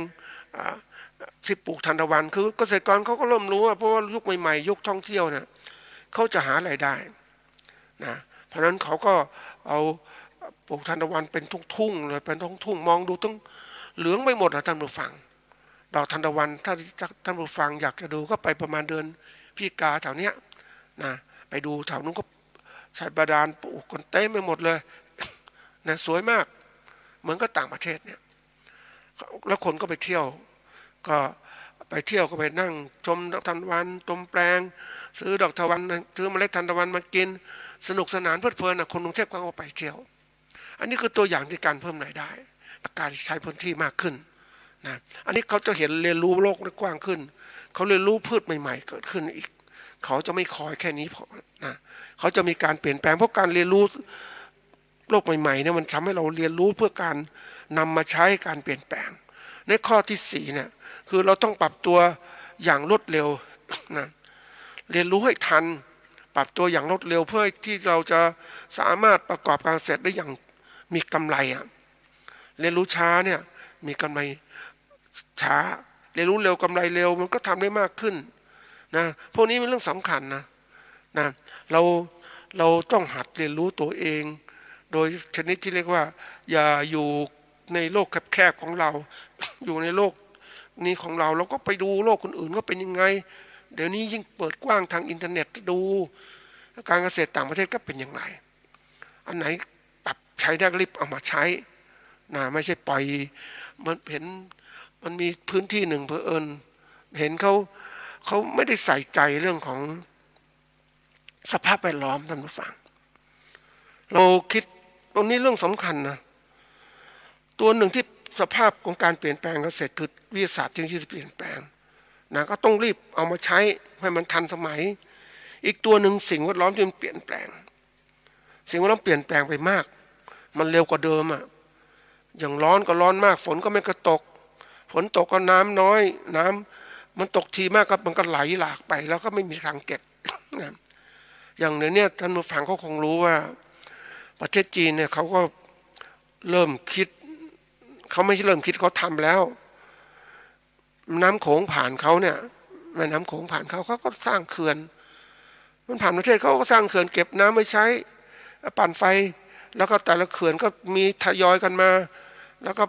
ที่ปลูกทานตะวันคือเกษตรกรเขาก็เริ่มรู้ว่าเพราะว่ายุคใหม่ๆยุคท่องเที่ยวเนี่ยเขาจะหารายได้นะเพราะฉะนั้นเขาก็เอาปลูกทานตะวันเป็นทุ่งๆเลยเป็นทุ่งมองดูทั้งเหลืองไปหมดนะท่านผู้ฟังดอกทานตะวันถ้าท่านผู้ฟังอยากจะดูก็ไปประมาณเดือนพฤศจิกาแถวเนี้ยนะไปดูแถวนู้นก็ชายบาดาลปลูกกันเต็มไปหมดเลยนะสวยมากเหมือนกับต่างประเทศเนี่ยแล้วคนก็ไปเที่ยวก็ ไปเที่ยวก็ไปนั่งชมดอกทานตะวันชมแปลงซื้อดอกทานตะวันซื้อเมล็ดทานตะวันมากินสนุกสนานเพลิดเพลินนะคนกรุงเทพก็ไปเที่ยวอันนี้คือตัวอย่างที่การเพิ่มรายได้การใช้พื้นที่มากขึ้นนะอันนี้เขาจะเห็นเรียนรู้โลกได้กว้างขึ้นเขาเรียนรู้พืชใหม่ๆเกิดขึ้นอีกเขาจะไม่คอยแค่นี้พอนะเขาจะมีการเปลี่ยนแปลงเพราะการเรียนรู้โลกใหม่ๆเนี่ยมันทำให้เราเรียนรู้เพื่อการนำมาใช้การเปลี่ยนแปลงในข้อที่สี่เนี่ยคือเราต้องปรับตัวอย่างรวดเร็วนะเรียนรู้ให้ทันปรับตัวอย่างรวดเร็วเพื่อที่เราจะสามารถประกอบการเกษตรได้อย่างมีกำไรอ่ะเรียนรู้ช้าเนี่ยมีกำไรช้าเรียนรู้เร็วกำไรเร็วมันก็ทำได้มากขึ้นนะพวกนี้เป็นเรื่องสำคัญนะเราต้องหัดเรียนรู้ตัวเองโดยชนิดที่เรียกว่าอย่าอยู่ในโลกแคบๆของเรา อยู่ในโลกนี้ของเราก็ไปดูโลกคนอื่นก็เป็นยังไงเดี๋ยวนี้ยิ่งเปิดกว้างทางอินเทอร์เน็ตดูการเกษตรต่างประเทศก็เป็นอย่างไรอันไหนปรับใช้ได้รีบเอามาใช้นะไม่ใช่ปล่อยมันเห็นมันมีพื้นที่หนึ่งเผอิญเห็นเขาไม่ได้ใส่ใจเรื่องของสภาพแวดล้อมท่านผู้ฟังเราคิดตรงนี้เรื่องสำคัญนะตัวหนึ่งที่สภาพของการเปลี่ยนแปลงเกษตรคือวิทยาศาสตร์ที่จะเปลี่ยนแปลงนะก็ต้องรีบเอามาใช้ให้มันทันสมัยอีกตัวหนึ่งสิ่งแวดล้อมที่มันเปลี่ยนแปลงสิ่งแวดล้อมเปลี่ยนแปลงไปมากมันเร็วกว่าเดิมอ่ะอย่างร้อนก็ร้อนมากฝนก็ไม่กระตกฝนตกก็น้ำน้อยน้ำมันตกทีมากก็มันก็ไหลหลากไปแล้วก็ไม่มีทางเก็บนะอย่างเนี้ยท่านผู้ฟังเขาคงรู้ว่าประเทศจีนเนี่ยเขาก็เริ่มคิดเขาไม่ใช่เริ่มคิดเขาทำแล้วน้ำโขงผ่านเขาเนี่ยแม่น้ำโขงผ่านเขาก็สร้างเขื่อนมันผ่านประเทศเขาก็สร้างเขื่อนเก็บน้ำไว้ใช้ปั่นไฟแล้วก็แต่ละเขื่อนก็มีทยอยกันมาแล้วก็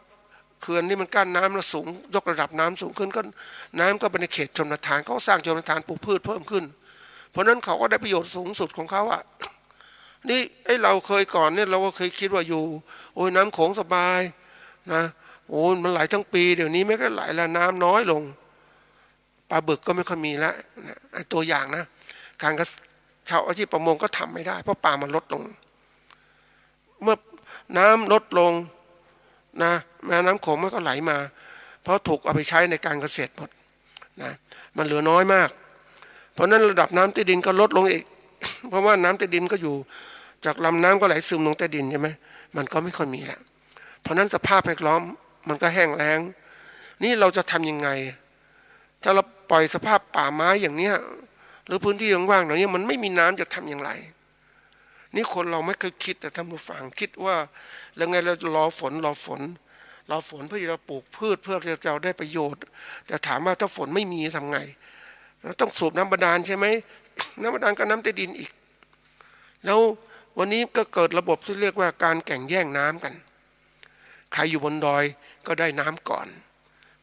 เขื่อนนี่มันกั้นน้ำแล้วสูงยกระดับน้ำสูงขึ้นก็น้ำก็ไปในเขตชลประทานเขาสร้างชลประทานปลูกพืชเพิ่มขึ้นเพราะนั้นเขาก็ได้ประโยชน์สูงสุดของเขาอ่ะนี่ไอ้เราเคยก่อนเนี่ยเราก็เคยคิดว่าอยู่โอ้ยน้ำโขงสบายนะโอ้มันไหลทั้งปีเดี๋ยวนี้ไม่ก็ไหลแล้วน้ำน้อยลงปลาบึกก็ไม่ค่อยมีแล้วไอ้ตัวอย่างนะการชาวอาชีพประมงก็ทำไม่ได้เพราะปลามันลดลงเมื่อน้ำลดลงนะแม่น้ำโขงมันก็ไหลมาเพราะถูกเอาไปใช้ในการเกษตรหมดนะมันเหลือน้อยมากเพราะนั้นระดับน้ำใต้ดินก็ลดลงอีก เพราะว่าน้ำใต้ดินก็อยู่จากลำน้ำก็ไหลซึมลงใต้ดินใช่ไหมมันก็ไม่ค่อยมีแล้วเพราะนั้นสภาพแวดล้อมมันก็แห้งแล้งนี่เราจะทำยังไงถ้าเราปล่อยสภาพป่าไม้อย่างเนี้ยหรือพื้นที่ว่างๆอย่างนี้มันไม่มีน้ำจะทำอย่างไรนี่คนเราไม่เคยคิดแต่ท่านผู้ฟังคิดว่าแล้วไงเรารอฝนเพื่อจะปลูกพืชเพื่อจะได้ประโยชน์แต่ถามว่าถ้าฝนไม่มีทำไงเราต้องสูบน้ำบาดาลใช่ไหมน้ำบาดาลกับน้ำใต้ดินอีกแล้ววันนี้ก็เกิดระบบที่เรียกว่าการแข่งแย่งน้ำกันใครอยู่บนดอยก็ได้น้ำก่อน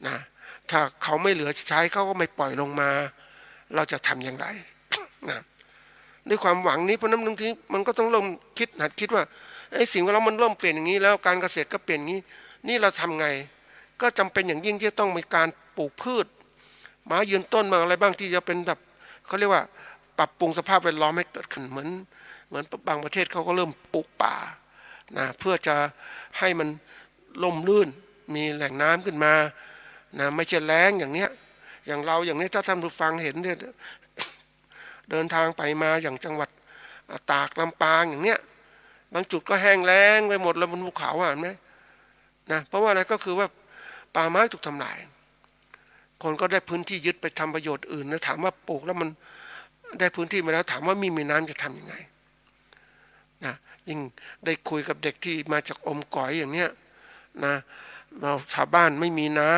นะถ้าเขาไม่เหลือใช้เขาก็ไม่ปล่อยลงมาเราจะทำอย่างไรนะด้วยความหวังนี้เพราะนั้นบางทีมันก็ต้องเริ่มหัดคิดว่าไอ้สิ่งเรามันเริ่มเปลี่ยนอย่างนี้แล้วการเกษตรก็เปลี่ยนอย่างนี้นี่เราทำไงก็จำเป็นอย่างยิ่งที่ต้องมีการปลูกพืชไม้ยืนต้นมาอะไรบ้างที่จะเป็นแบบเขาเรียกว่าปรับปรุงสภาพแวดล้อมให้เกิดขึ้นเหมือนบางประเทศเขาก็เริ่มปลูกป่านะเพื่อจะให้มันล่มลื่นมีแหล่งน้ำขึ้นมานะไม่ใช่แล้งอย่างเนี้ยอย่างเราอย่างนี้ถ้าท่านผู้ฟังเห็นเนี่ยเดินทางไปมาอย่างจังหวัดตากลำปางอย่างเนี้ยบางจุดก็แห้งแล้งไปหมดแล้วบนภูเขาเห็นไหมนะเพราะว่าอะไรก็คือว่าป่าไม้ถูกทำลายคนก็ได้พื้นที่ยึดไปทำประโยชน์อื่นแล้วถามว่าปลูกแล้วมันได้พื้นที่มาแล้วถามว่ามีน้ำจะทำยังไงนะยิ่งได้คุยกับเด็กที่มาจากอมก๋อยอย่างเนี้ยนะเราชาวบ้านไม่มีน้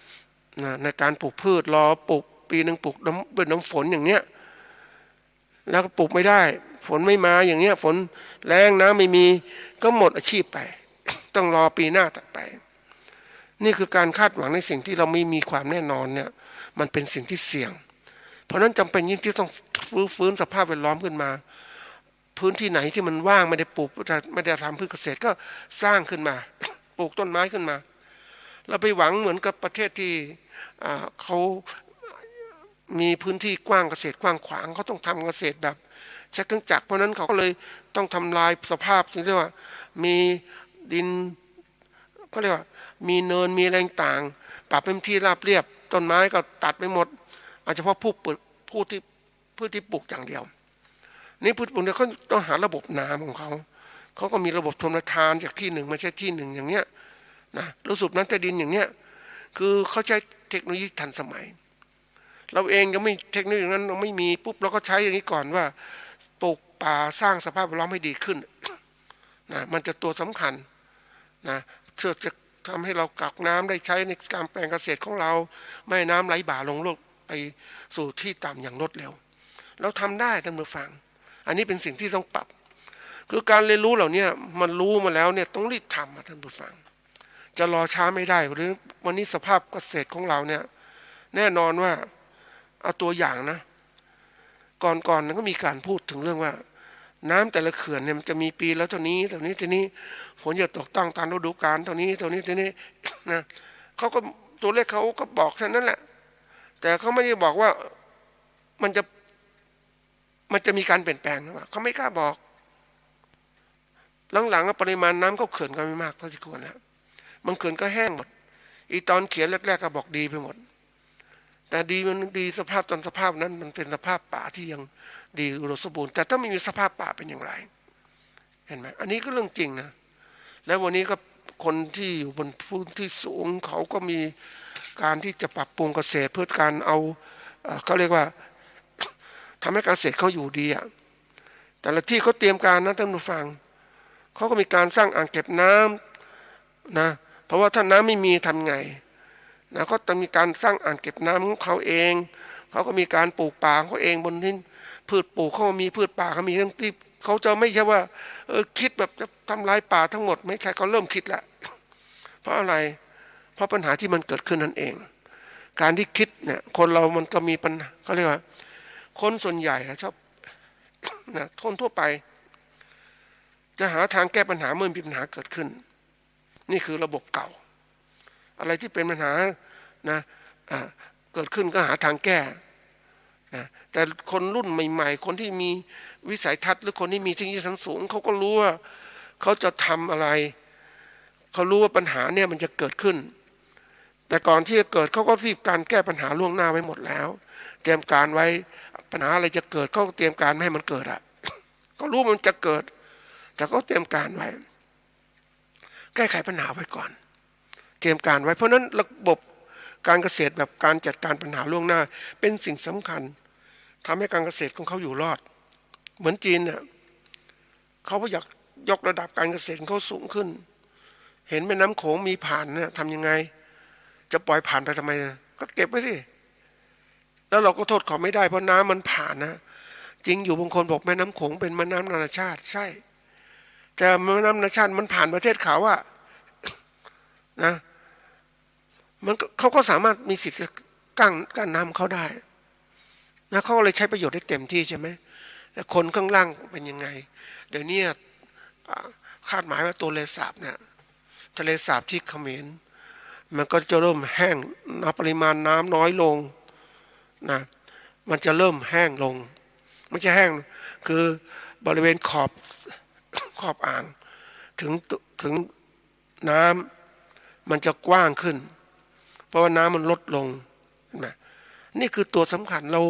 ำนะในการปลูกพืชรอปลูกปีหนึ่งปลูกเป็นน้ำฝนอย่างเนี้ยแล้วก็ปลูกไม่ได้ฝนไม่มาอย่างเนี้ยฝนแรงน้ำไม่มีก็หมดอาชีพไป ต้องรอปีหน้าต่อไปนี่คือการคาดหวังในสิ่งที่เราไม่มีความแน่นอนเนี่ยมันเป็นสิ่งที่เสี่ยงเพราะนั้นจำเป็นยิ่งที่ต้องฟื้นสภาพแวดล้อมขึ้นมาพื้นที่ไหนที่มันว่างไม่ได้ปลูกไม่ได้ทำพืชเกษตรก็สร้างขึ้นมา ปลูกต้นไม้ขึ้นมา เราไปหวังเหมือนกับประเทศที่เขามีพื้นที่กว้างเกษตรกว้างขวางเขาต้องทำเกษตรแบบใช้เครื่องจักรเพราะนั้นเขาก็เลยต้องทำลายสภาพที่เรียกว่ามีดินก็เรียกว่ามีเนินมีแรงต่างปรับเป็นที่ราบเรียบต้นไม้ก็ตัดไปหมดอาจจะเฉพาะพืชที่ปลูกอย่างเดียวนี่พืชปลูกเนี่ยเขาต้องหาระบบน้ำของเขาก็มีระบบชลประทานจากที่หนึ่งมาใช้ที่หนึ่งอย่างเนี้ยนะระสูบน้ำใต้ดินอย่างเนี้ยคือเขาใช้เทคโนโลยีทันสมัยเราเองยังไม่เทคโนโลยีนั้นเราไม่มีปุ๊บเราก็ใช้อย่างนี้ก่อนว่าปลูกป่าสร้างสภาพแวดล้อมให้ดีขึ้นนะมันจะตัวสำคัญนะเพื่อจะทำให้เรากักน้ำได้ใช้ในการแปลงเกษตรของเราไม่ให้น้ำไหลบ่าลงโลกไปสู่ที่ต่ำอย่างรวดเร็วเราทำได้ท่านผู้ฟังอันนี้เป็นสิ่งที่ต้องปรับคือการเรียนรู้เหล่านี้มันรู้มาแล้วเนี่ยต้องรีบทำท่านผู้ฟังจะรอช้าไม่ได้หรือวันนี้สภาพเกษตรของเราเนี่ยแน่นอนว่าเอาตัวอย่างนะก่อนนั้นก็มีการพูดถึงเรื่องว่าน้ำแต่ละเขื่อนเนี่ยมันจะมีปีแล้วเท่านี้ฝนจะตกต้องตามฤดูกาลเท่านี้นะเขาก็ตัวเลขเขาก็บอกแค่นั้นแหละแต่เขาไม่ได้บอกว่ามันจะมีการเปลี่ยนแปลงหรือเปล่าเขาไม่กล้าบอกหลังๆปริมาณน้ำเขาเขื่อนก็ไม่มากเท่าที่ควรแล้วบางเขื่อนก็แห้งหมดอีตอนเขียนแรกๆก็บอกดีไปหมดแต่ดีมันดีสภาพตอนสภาพนั้นมันเป็นสภาพป่าที่ยังดีอุดมสมบูรณ์แต่ถ้าไม่มีสภาพป่าเป็นอย่างไรเห็นไหมอันนี้ก็เรื่องจริงนะแล้ววันนี้ก็คนที่อยู่บนพื้นที่สูงเขาก็มีการที่จะปรับปรุงเกษตรเพื่อการเอาเขาเรียกว่าทำให้การเกษตรเขาอยู่ดีอ่ะแต่ละที่เขาเตรียมการนะท่านผู้ฟังเขาก็มีการสร้างอ่างเก็บน้ำนะเพราะว่าถ้าน้ำไม่มีทำไงนะเขาต้องมีการสร้างอ่างเก็บน้ำของเขาเองเขาก็มีการปลูกป่าเขาเองบนที่พืชปลูกเขามีพืชป่าเขามีทั้งที่เขาจะไม่ใช่ว่าคิดแบบจะทำลายป่าทั้งหมดไม่ใช่เขาเริ่มคิดแล้วเพราะอะไรเพราะปัญหาที่มันเกิดขึ้นนั่นเองการที่คิดเนี่ยคนเรามันก็มีปัญหาเขาเรียกว่าคนส่วนใหญ่ชอบนะคนทั่วไปจะหาทางแก้ปัญหาเมื่อมีปัญหาเกิดขึ้นนี่คือระบบเก่าอะไรที่เป็นปัญหานะเกิดขึ้นก็หาทางแก้นะแต่คนรุ่นใหม่ๆคนที่มีวิสัยทัศน์หรือคนที่มีทิศทางสูงเขาก็รู้ว่าเขาจะทำอะไรเขารู้ว่าปัญหาเนี่ยมันจะเกิดขึ้นแต่ก่อนที่จะเกิดเขาก็รีบการแก้ปัญหาล่วงหน้าไว้หมดแล้วเตรียมการไว้ปัญหาอะไรจะเกิดเขาก็เตรียมการไม่ให้มันเกิดอ่ะเขารู้มันจะเกิดแต่เขาเตรียมการไว้แก้ไขปัญหาไว้ก่อนเตรียมการไว้เพราะนั้นระบบการเกษตรแบบการจัดการปัญหาล่วงหน้าเป็นสิ่งสำคัญทำให้การเกษตรของเขาอยู่รอดเหมือนจีนเนี่ยเขาอยากยกระดับการเกษตรของเขาสูงขึ้นเห็นแม่น้ำโขงมีผ่านเนี่ยทำยังไงจะปล่อยผ่านไปทำไมก็เก็บไว้สิแล้วเราก็โทษเขาไม่ได้เพราะน้ำมันผ่านนะจริงอยู่บางคนบอกแม่น้ำโขงเป็นแม่น้ำนานาชาติใช่แต่แม่น้ำนานาชาติมันผ่านประเทศเขาอะนะมันเขาก็สามารถมีสิทธิ์กั้นน้ำเขาได้นะเขาเลยใช้ประโยชน์ได้เต็มที่ใช่ไหมแต่คนข้างล่างเป็นยังไงเดี๋ยวนี้คาดหมายว่าตัวทะเลสาบเนี่ยทะเลสาบที่เขมรมันก็จะเริ่มแห้งปริมาณน้ำน้อยลงนะมันจะเริ่มแห้งลงไม่ใช่แห้งคือบริเวณขอบอ่างถึงน้ำมันจะกว้างขึ้นเพราะว่าน้ำมันลดลงนะนี่คือตัวสำคัญเรา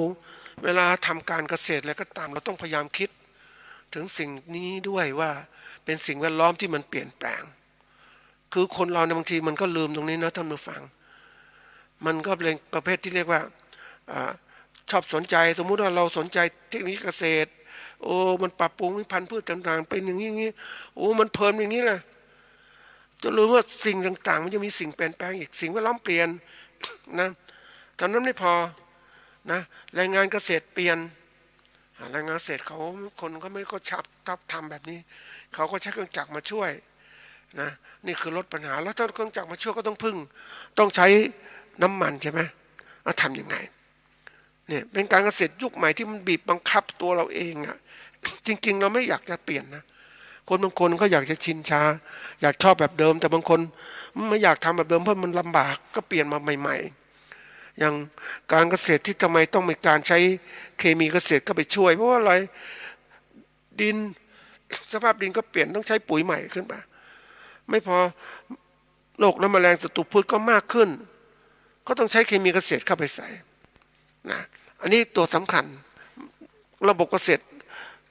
เวลาทำการเกษตรอะไรก็ตามเราต้องพยายามคิดถึงสิ่งนี้ด้วยว่าเป็นสิ่งแวดล้อมที่มันเปลี่ยนแปลงคือคนเราในบางทีมันก็ลืมตรงนี้นะท่านผู้ฟังมันก็เป็นประเภทที่เรียกว่าชอบสนใจสมมุติว่าเราสนใจเทคนิคเกษตรโอ้มันปรับปรุงพันธุ์พืชต่างๆเป็นอย่างนี้โอ้มันเพลินอย่างนี้นะจะรู้ว่าสิ่งต่างๆมันจะมีสิ่งเปลี่ยนแปลงอีกสิ่งแวดล้อมเปลี่ยนนะตอนนั้นไม่พอนะแรงงานเกษตรเปลี่ยนแรงงานเกษตรเขาคนก็ไม่ก็ทับทำแบบนี้เขาก็ใช้เครื่องจักรมาช่วยนะนี่คือลดปัญหาแล้วถ้าเครื่องจักรมาช่วยก็ต้องใช้น้ำมันใช่ไหมทำยังไงเนี่ยเป็นการเกษตรยุคใหม่ที่มันบีบบังคับตัวเราเองอ่ะจริงๆเราไม่อยากจะเปลี่ยนนะ คนบางคนก็อยากจะชินชาอยากชอบแบบเดิมแต่บางคนไม่อยากทำแบบเดิมเพราะมันลำบากก็เปลี่ยนมาใหม่ๆอย่างการเกษตรที่ทำไมต้องมีการใช้เคมีเกษตรก็ไปช่วยเพราะว่าอะไรดินสภาพดินก็เปลี่ยนต้องใช้ปุ๋ยใหม่ขึ้นมาไม่พอโรคและแมลงศัตรูพืชก็มากขึ้นก็ต้องใช้เคมีเกษตรเข้าไปใส่นะอันนี้ตัวสำคัญระบบเกษตร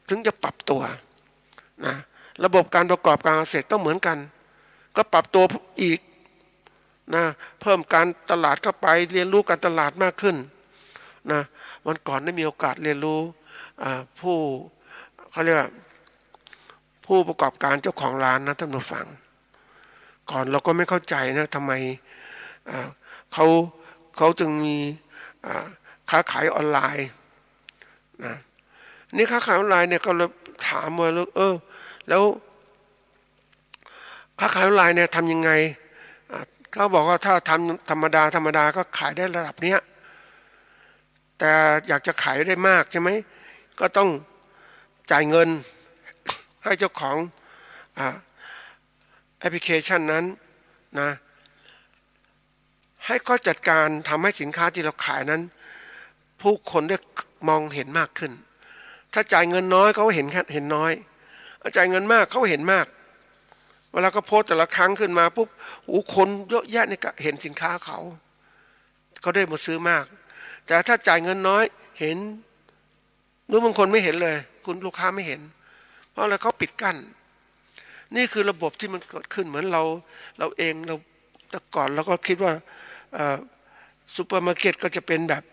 ถึงจะปรับตัวนะระบบการประกอบการเกษตรต้องเหมือนกันก็ปรับตัวอีกนะเพิ่มการตลาดเข้าไปเรียนรู้การตลาดมากขึ้นนะวันก่อนได้มีโอกาสเรียนรู้ผู้เขาเรียกว่าผู้ประกอบการเจ้าของร้านนะท่านผู้ฟังก่อนเราก็ไม่เข้าใจนะทำไมเขาจึงมีค้าขายออนไลน์นะนี่ค้าขายออนไลน์เนี่ยก็เลยถามว่าแล้วค้าขายออนไลน์เนี่ยทำยังไงเขาบอกว่าถ้าทำธรรมดาก็ขายได้ระดับเนี้ยแต่อยากจะขายได้มากใช่ไหมก็ต้องจ่ายเงินให้เจ้าของแอปพลิเคชันนั้นนะให้เขาจัดการทำให้สินค้าที่เราขายนั้นผู้คนได้มองเห็นมากขึ้นถ้าจ่ายเงินน้อยเขาเห็นน้อยจ่ายเงินมากเขาเห็นมากเวลาเขาโพสแต่ละครั้งขึ้นมาปุ๊บคนเยอะแยะเนี่ยเห็นสินค้าเขาได้มาซื้อมากแต่ถ้าจ่ายเงินน้อยเห็นหรือบางคนไม่เห็นเลยคุณลูกค้าไม่เห็นเพราะอะไรเขาปิดกั้นนี่คือระบบที่มันเกิดขึ้นเหมือนเราเองเราแต่ก่อนเราก็คิดว่าซูเปอร์มาร์เก็ตก็จะเป็นแบบ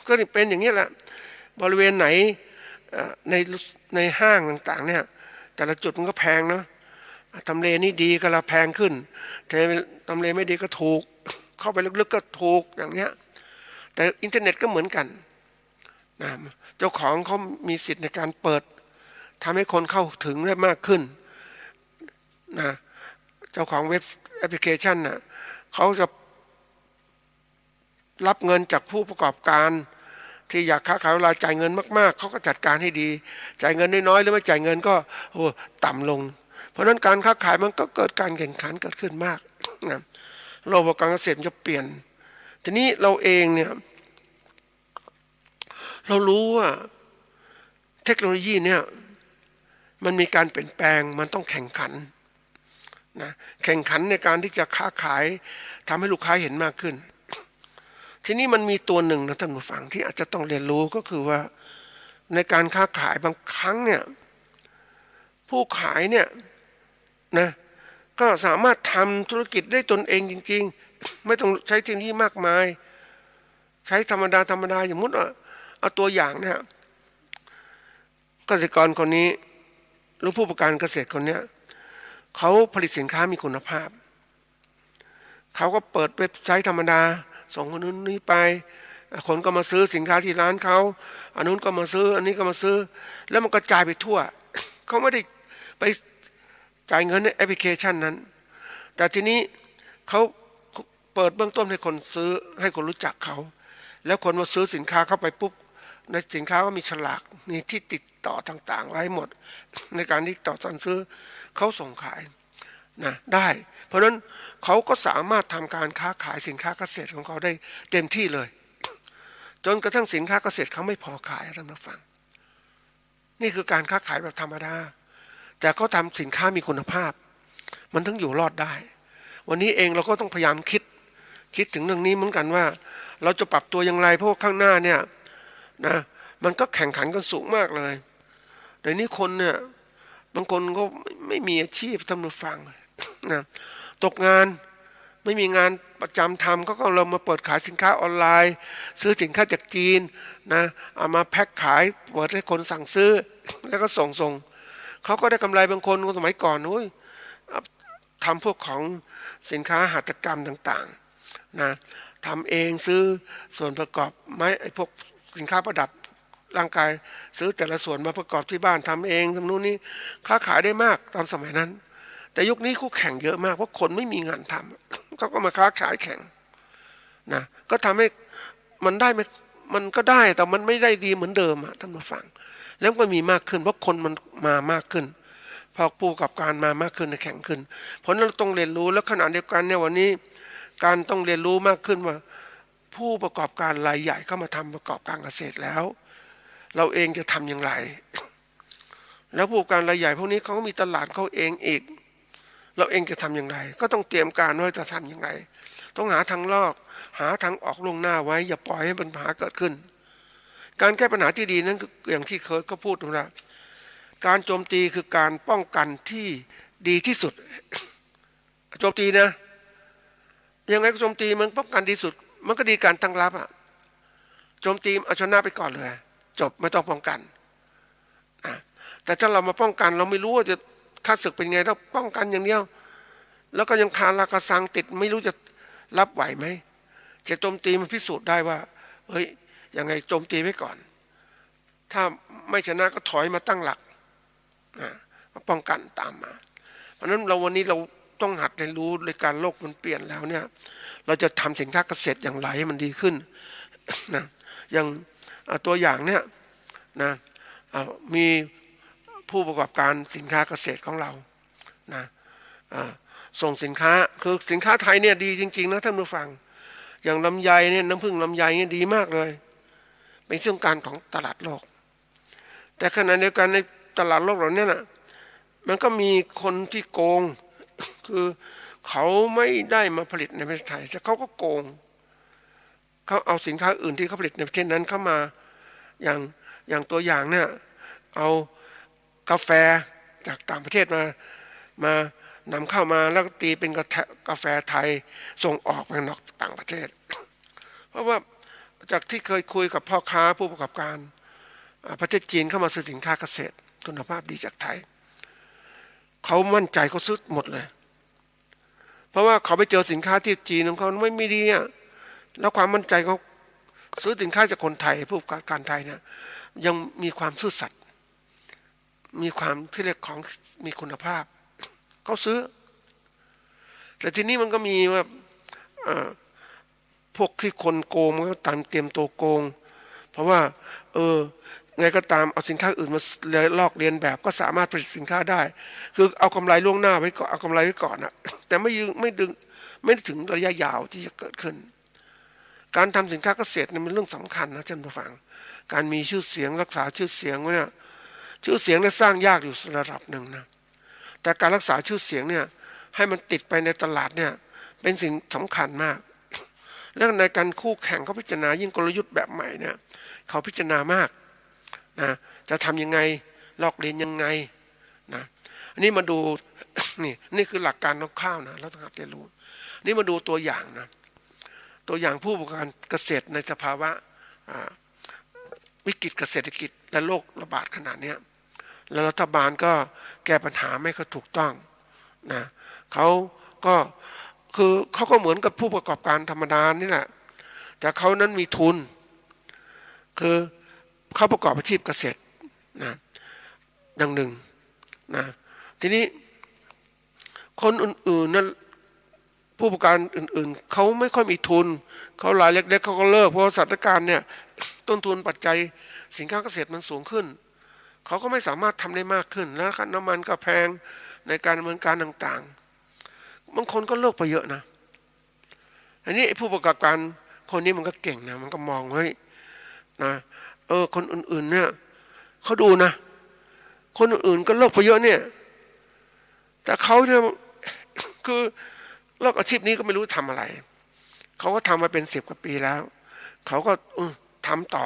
ก็เป็นอย่างนี้แหละบริเวณไหนในห้างต่างๆเนี่ยแต่ละจุดมันก็แพงเนาะทำเลนี่ดีก็ละแพงขึ้นแต่ทำเลไม่ดีก็ถูกเข้าไปลึกๆก็ถูกอย่างเนี้ยแต่อินเทอร์เน็ตก็เหมือนกันนะเจ้าของเขามีสิทธิ์ในการเปิดทำให้คนเข้าถึงได้มากขึ้นนะเจ้าของเว็บแอปพลิเคชันนะเขาจะรับเงินจากผู้ประกอบการที่อยากค้าขายออนไลน์จ่ายเงินมากๆเขาก็จัดการให้ดีจ่ายเงินน้อยๆหรือไม่จ่ายเงินก็ต่ำลงเพราะนั้นการค้าขายมันก็เกิดการแข่งขันเกิดขึ้นมากนะระบบการเกษตรจะเปลี่ยนทีนี้เราเองเนี่ยเรารู้ว่าเทคโนโลยีเนี่ยมันมีการเปลี่ยนแปลงมันต้องแข่งขันนะแข่งขันในการที่จะค้าขายทำให้ลูกค้าเห็นมากขึ้นทีนี้มันมีตัวหนึ่งนะท่านผู้ฟังที่อาจจะต้องเรียนรู้ก็คือว่าในการค้าขายบางครั้งเนี่ยผู้ขายเนี่ยนะก็สามารถทำธุรกิจได้ตนเองจริงๆไม่ต้องใช้เทคโนโลยีมากมายใช้ธรรมดาอย่างมุติเอาตัวอย่างเนี่ยเกษตรกรคนนี้หรือผู้ประกอบการเกษตรคนนี้เขาผลิตสินค้ามีคุณภาพเขาก็เปิดเว็บไซต์ธรรมดาส่งคนนู้นนี้ไปคนก็มาซื้อสินค้าที่ร้านเขาอันนู้นก็มาซื้ออันนี้ก็มาซื้อแล้วมันกระจายไปทั่วเขาไม่ได้ไปจ่ายเงินในแอปพลิเคชันนั้นแต่ทีนี้เขาเปิดเบื้องต้นให้คนซื้อให้คนรู้จักเขาแล้วคนมาซื้อสินค้าเข้าไปปุ๊บในสินค้าก็มีฉลากมีที่ติดต่อต่างๆไว้หมดในการที่ต่อสั่งซื้อเขาส่งขายนะได้เพราะฉะนั้นเขาก็สามารถทำการค้าขายสินค้าเกษตรของเขาได้เต็มที่เลยจนกระทั่งสินค้าเกษตรเขาไม่พอขายท่านผู้ฟังนี่คือการค้าขายแบบธรรมดาแต่เขาทำสินค้ามีคุณภาพมันถึงอยู่รอดได้วันนี้เองเราก็ต้องพยายามคิดถึงเรื่องนี้เหมือนกันว่าเราจะปรับตัวอย่างไรเพราะข้างหน้าเนี่ยนะมันก็แข่งขันกันสูงมากเลยเดี๋ยวนี้คนเนี่ยบางคนก็ไม่มีอาชีพท่านผู้ฟังนะตกงานไม่มีงานประจำทำเขาก็เรามาเปิดขายสินค้าออนไลน์ซื้อสินค้าจากจีนนะเอามาแพ็คขายเปิดให้คนสั่งซื้อแล้วก็ส่งเขาก็ได้กำไรบางคนสมัยก่อนโอ้ยทำพวกของสินค้าหัตถกรรมต่างๆนะทำเองซื้อส่วนประกอบไม้ไอ้พวกสินค้าประดับร่างกายซื้อแต่ละส่วนมาประกอบที่บ้านทำเองทำนู่นนี่ค้าขายได้มากตอนสมัยนั้นแต่ยุคนี้คู่แข่งเยอะมากเพราะคนไม่มีงานทำเขาก็มาค้าขายแข่งนะก็ทำให้มันได้ไม่มันก็ได้แต่มันไม่ได้ดีเหมือนเดิมท่านผู้ฟังแล้วก็มีมากขึ้นเพราะคนมันมามากขึ้น พอผู้ประกอบการมามากขึ้นแข็งขึ้นเพราะนั้นเราต้องเรียนรู้แล้วขณะเดียวกันเนี่ยวันนี้การต้องเรียนรู้มากขึ้นว่าผู้ประกอบการรายใหญ่เข้ามาทำประกอบการเกษตรแล้วเราเองจะทำอย่างไร แล้วผู้ประกอบการรายใหญ่พวกนี้เขามีตลาดเขาเองอีกเราเองจะทำอย่างไรก็ต้องเตรียมการว่าจะทำอย่างไรต้องหาทางลอกหาทางออกล่วงหน้าไว้อย่าปล่อยให้ปัญหาเกิดขึ้นการแก้ปัญหาที่ดีนั้นคืออย่างที่เคยก็พูดนะการโจมตีคือการป้องกันที่ดีที่สุดโจมตีนะยังไงก็โจมตีมันป้องกันดีสุดมันก็ดีการตั้งรับอะโจมตีเอาชนะไปก่อนเลยจบไม่ต้องป้องกันแต่ถ้าเรามาป้องกันเราไม่รู้ว่าจะค่าศึกเป็นไงเราป้องกันอย่างเดียวแล้วก็ยังคาราคาซังติดไม่รู้จะรับไหวไหมจะโจมตีมันพิสูจน์ได้ว่าเฮ้ยยังไงโจมตีไว้ก่อนถ้าไม่ชนะก็ถอยมาตั้งหลักมาป้องกันตามมาเพราะฉะนั้นวันนี้เราต้องหัดเรียนรู้ในการโลกมันเปลี่ยนแล้วเนี่ยเราจะทำสินค้าเกษตรอย่างไรให้มันดีขึ้นนะอย่างตัวอย่างเนี่ยนะมีผู้ประกอบการสินค้าเกษตรของเรานะส่งสินค้าคือสินค้าไทยเนี่ยดีจริงๆนะท่านผู้ฟังอย่างลำไยเนี่ยน้ำผึ้งลำไยเนี่ยดีมากเลยเป็นเรื่องการของตลาดโลกแต่ขณะเดียวกันในตลาดโลกเราเนี่ยนะมันก็มีคนที่โกงคือเขาไม่ได้มาผลิตในประเทศไทยแต่เขาก็โกงเขาเอาสินค้าอื่นที่เขาผลิตในประเทศนั้นเข้ามาอย่างตัวอย่างเนี่ยเอากาแฟจากต่างประเทศมานำเข้ามาแล้วก็ตีเป็นกาแฟไทยส่งออกไปนอกต่างประเทศเพราะว่าจากที่เคยคุยกับพ่อค้าผู้ประกอบการประเทศจีนเข้ามาซื้อสินค้าเกษตรคุณภาพดีจากไทยเขามั่นใจเขาซื้อหมดเลยเพราะว่าเขาไปเจอสินค้าที่จีนของเขาไม่ดีอ่ะแล้วความมั่นใจเขาซื้อสินค้าจากคนไทยผู้ประกอบการไทยเนี่ยยังมีความซื่อสัตย์มีความที่เรียกของมีคุณภาพเขาซื้อแต่ทีนี้มันก็มีว่าพวกที่คนโกงมันก็ตามเตรียมตัวโกงเพราะว่าไงก็ตามเอาสินค้าอื่นมาลอกเลียนแบบก็สามารถผลิตสินค้าได้คือเอากำไรล่วงหน้าไว้ก่อนเอากำไรไว้ก่อนนะแต่ไม่ถึงระยะยาวที่จะเกิดขึ้นการทำสินค้าเกษตรนี่เป็นเรื่องสำคัญนะท่านผู้ฟังการมีชื่อเสียงรักษาชื่อเสียงไว้เนี่ยชื่อเสียงเนี่ยสร้างยากอยู่ระดับหนึ่งนะแต่การรักษาชื่อเสียงเนี่ยให้มันติดไปในตลาดเนี่ยเป็นสิ่งสำคัญมากแล้วในการคู่แข่งเขาพิจารณายิ่งกลยุทธ์แบบใหม่เนี่ยเขาพิจารณามากนะจะทำยังไงลอกเลียนยังไงนะอันนี้มาดู นี่คือหลักการคร่าวๆนะเราต้องหัดเรียนรู้นี่มาดูตัวอย่างนะตัวอย่างผู้ประกอบการเกษตรในสภาวะวิกฤตเศรษฐกิจและโรคระบาดขนาดนี้แล้วรัฐบาลก็แก้ปัญหาไม่ค่อยถูกต้องนะเขาก็เหมือนกับผู้ประกอบการธรรมดานี่แหละแต่เขานั้นมีทุนคือเขาประกอบอาชีพเกษตรนะดังหนึ่งนะทีนี้คนอื่นๆนั้นผู้ประกอบการอื่นๆเขาไม่ค่อยมีทุนเขารายเล็กๆเขาก็เลิกเพราะสถานการณ์เนี่ยต้นทุนปัจจัยสินค้าเกษตรมันสูงขึ้นเขาก็ไม่สามารถทำได้มากขึ้นแล้วน้ำมันก็แพงในการดำเนินการต่างๆบางคนก็เลิกไปเยอะนะอันนี้ผู้ประกอบการคนนี้มันก็เก่งนะมันก็มองเฮ้ยนะคนอื่นๆเนี่ยเขาดูนะคนอื่นๆก็เลิกไปเยอะเนี่ยแต่เขาเนี่ยคือเลิกอาชีพนี้ก็ไม่รู้ทำอะไรเขาก็ทำมาเป็น10 กว่าปีแล้วเขาก็ทำต่อ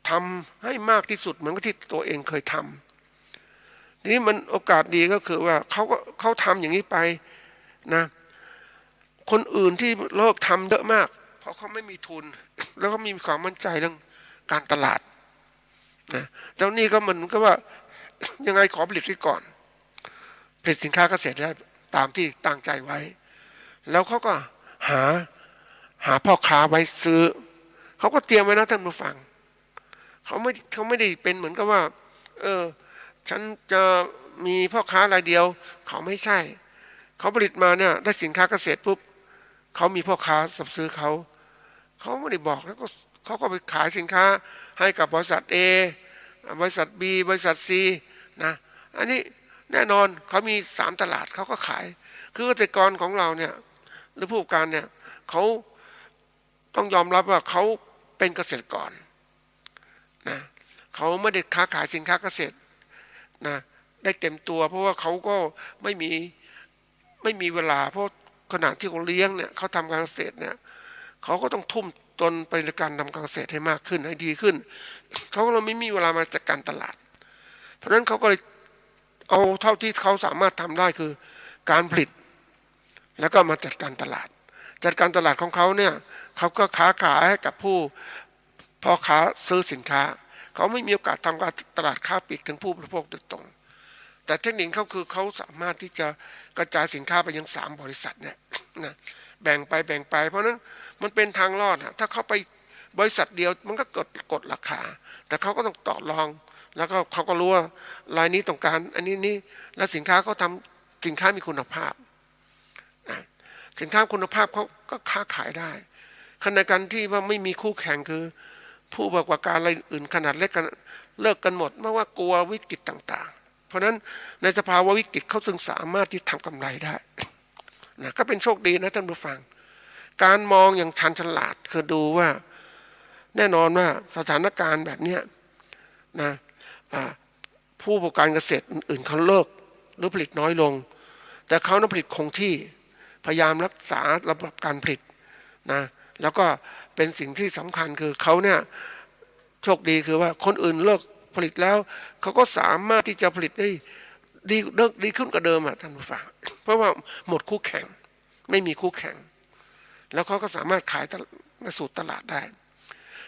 ทำให้มากที่สุดเหมือนกับที่ตัวเองเคยทำทีนี้มันโอกาสดีก็คือว่าเขาทำอย่างนี้ไปนะคนอื่นที่เลิกทำเยอะมากเพราะเขาไม่มีทุนแล้วก็มีความมั่นใจเรื่องการตลาดนะเจ้านี่ก็มันก็ว่ายังไงขอผลิตไว้ก่อนผลิตสินค้าเกษตรได้ตามที่ตั้งใจไว้แล้วเขาก็หาพ่อค้าไว้ซื้อเขาก็เตรียมไว้นะท่านผู้ฟังเขาไม่ได้เป็นเหมือนกับว่าฉันจะมีพ่อค้ารายเดียวเขาไม่ใช่เขาผลิตมาเนี่ยได้สินค้าเกษตรปุ๊บเขามีพ่อค้าสับซื้อเขาไม่ได้บอกแล้วก็เขาก็ไปขายสินค้าให้กับบริษัท A บริษัท B บริษัท C นะ อันนี้แน่นอนเขามี3 ตลาดเขาก็ขายคือเกษตรกรของเราเนี่ยหรือผู้ประกอบการเนี่ยเขาต้องยอมรับว่าเขาเป็นเกษตรกรนะเขาไม่ได้ค้าขายสินค้าเกษตรนะได้เต็มตัวเพราะว่าเขาก็ไม่มีเวลาเพราะขณะที่เขาเลี้ยงเนี่ยเขาทำการเกษตรเนี่ยเขาก็ต้องทุ่มตนไปในการทำการเกษตรให้มากขึ้นให้ดีขึ้นเขาก็เลยไม่มีเวลามาจัดการตลาดเพราะฉะนั้นเขาก็เลยเอาเท่าที่เขาสามารถทำได้คือการผลิตแล้วก็มาจัดการตลาดจัดการตลาดของเขาเนี่ยเขาก็ค้าขายให้กับผู้พ่อค้าซื้อสินค้าเขาไม่มีโอกาสทำการตลาดค้าปลีกถึงผู้บริโภคโดยตรงแต่เทคนิคเขาคือเขาสามารถที่จะกระจายสินค้าไปยัง3 บริษัทเนี่ยนะแบ่งไปเพราะฉะนั้นมันเป็นทางรอดถ้าเขาไปบริษัทเดียวมันก็กดราคาแต่เขาก็ต้องต่อรองแล้วก็เขาก็รู้ว่ารายนี้ต้องการอันนี้และสินค้าเขาทำสินค้ามีคุณภาพนะสินค้าคุณภาพเขาก็ค้าขายได้ขณะกันที่ว่าไม่มีคู่แข่งคือผู้ประกอบการรายอื่นขนาดเล็กกันเลิกกันหมดเพราะว่ากลัววิกฤตต่างๆเพราะฉะนั้นในสภาวะวิกฤตเขาจึงสามารถที่ทำกำไรได้นะก็เป็นโชคดีนะท่านผู้ฟังการมองอย่างชันฉลาดคือดูว่าแน่นอนว่าสถานการณ์แบบนี้นะผู้ประกอบการเกษตรอื่นๆเขาเลิกหรือผลิตน้อยลงแต่เขาผลิตคงที่พยายามรักษาระบบการผลิตนะแล้วก็เป็นสิ่งที่สำคัญคือเขาเนี่ยโชคดีคือว่าคนอื่นเลิกผลิตแล้วเขาก็สามารถที่จะผลิตได้ดีขึ้นกว่าเดิมท่านผู้ฟังเพราะว่าหมดคู่แข่งไม่มีคู่แข่งแล้วเขาก็สามารถขายในสู่ตลาดได้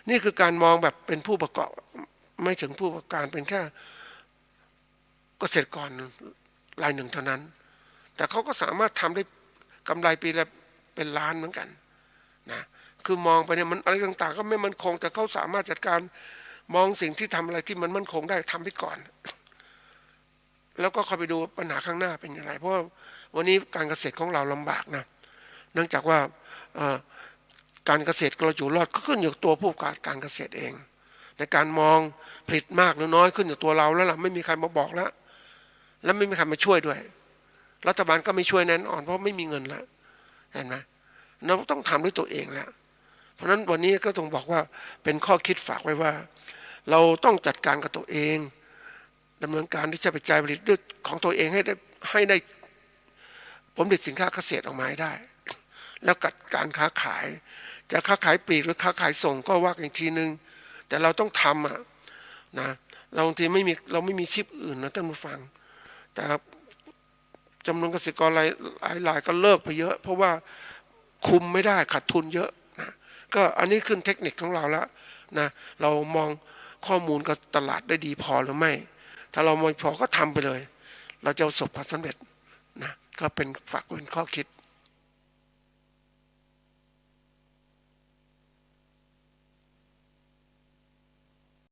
นี่คือการมองแบบเป็นผู้ประกอบไม่ถึงผู้ประกอบการเป็นแค่เกษตรกรรายหนึ่งเท่านั้นแต่เขาก็สามารถทำได้กำไรปีละเป็นล้านเหมือนกันนะคือมองไปเนี่ยมันอะไรต่างๆก็ไม่มั่นคงแต่เขาสามารถจัดการมองสิ่งที่ทำอะไรที่มันมั่นคงได้ทำไปก่อนแล้วก็คอยไปดูปัญหาข้างหน้าเป็นอย่างไรเพราะว่าวันนี้การเกษตรของเราลำบากนะเนื่องจากว่าการเกษตรเราอยู่รอดก็ขึ้นอยู่ตัวผู้ประกอบการเกษตรเองในการมองผลิตมากหรือน้อยขึ้นอยู่ตัวเราแล้วล่ะไม่มีใครมาบอกแล้วไม่มีใครมาช่วยด้วยรัฐบาลก็ไม่ช่วยแน่นอนเพราะไม่มีเงินแล้วเห็นไหมเราต้องทำด้วยตัวเองแล้วเพราะฉะนั้นวันนี้ก็ต้องบอกว่าเป็นข้อคิดฝากไว้ว่าเราต้องจัดการกับตัวเองดำเนินการที่จะไปจ่ายผลิตด้วยของตัวเองให้ได้ผลผลิตสินค้าเกษตรออกมาให้ได้แล้วกัดการค้าขายจะค้าขายปลีกหรือค้าขายส่งก็ว่ากันอีกทีนึงแต่เราต้องทำนะเราบางทีเราไม่มีชิปอื่นนะท่านผู้ฟังแต่จำนวนเกษตรกรรายก็เลิกไปเยอะเพราะว่าคุมไม่ได้ขาดทุนเยอะนะก็อันนี้ขึ้นเทคนิคของเราแล้วนะเรามองข้อมูลกับตลาดได้ดีพอหรือไม่ถ้าเราไม่พอก็ทำไปเลยเราจะประสบความสำเร็จนะก็เป็นฝากเป็นข้อคิด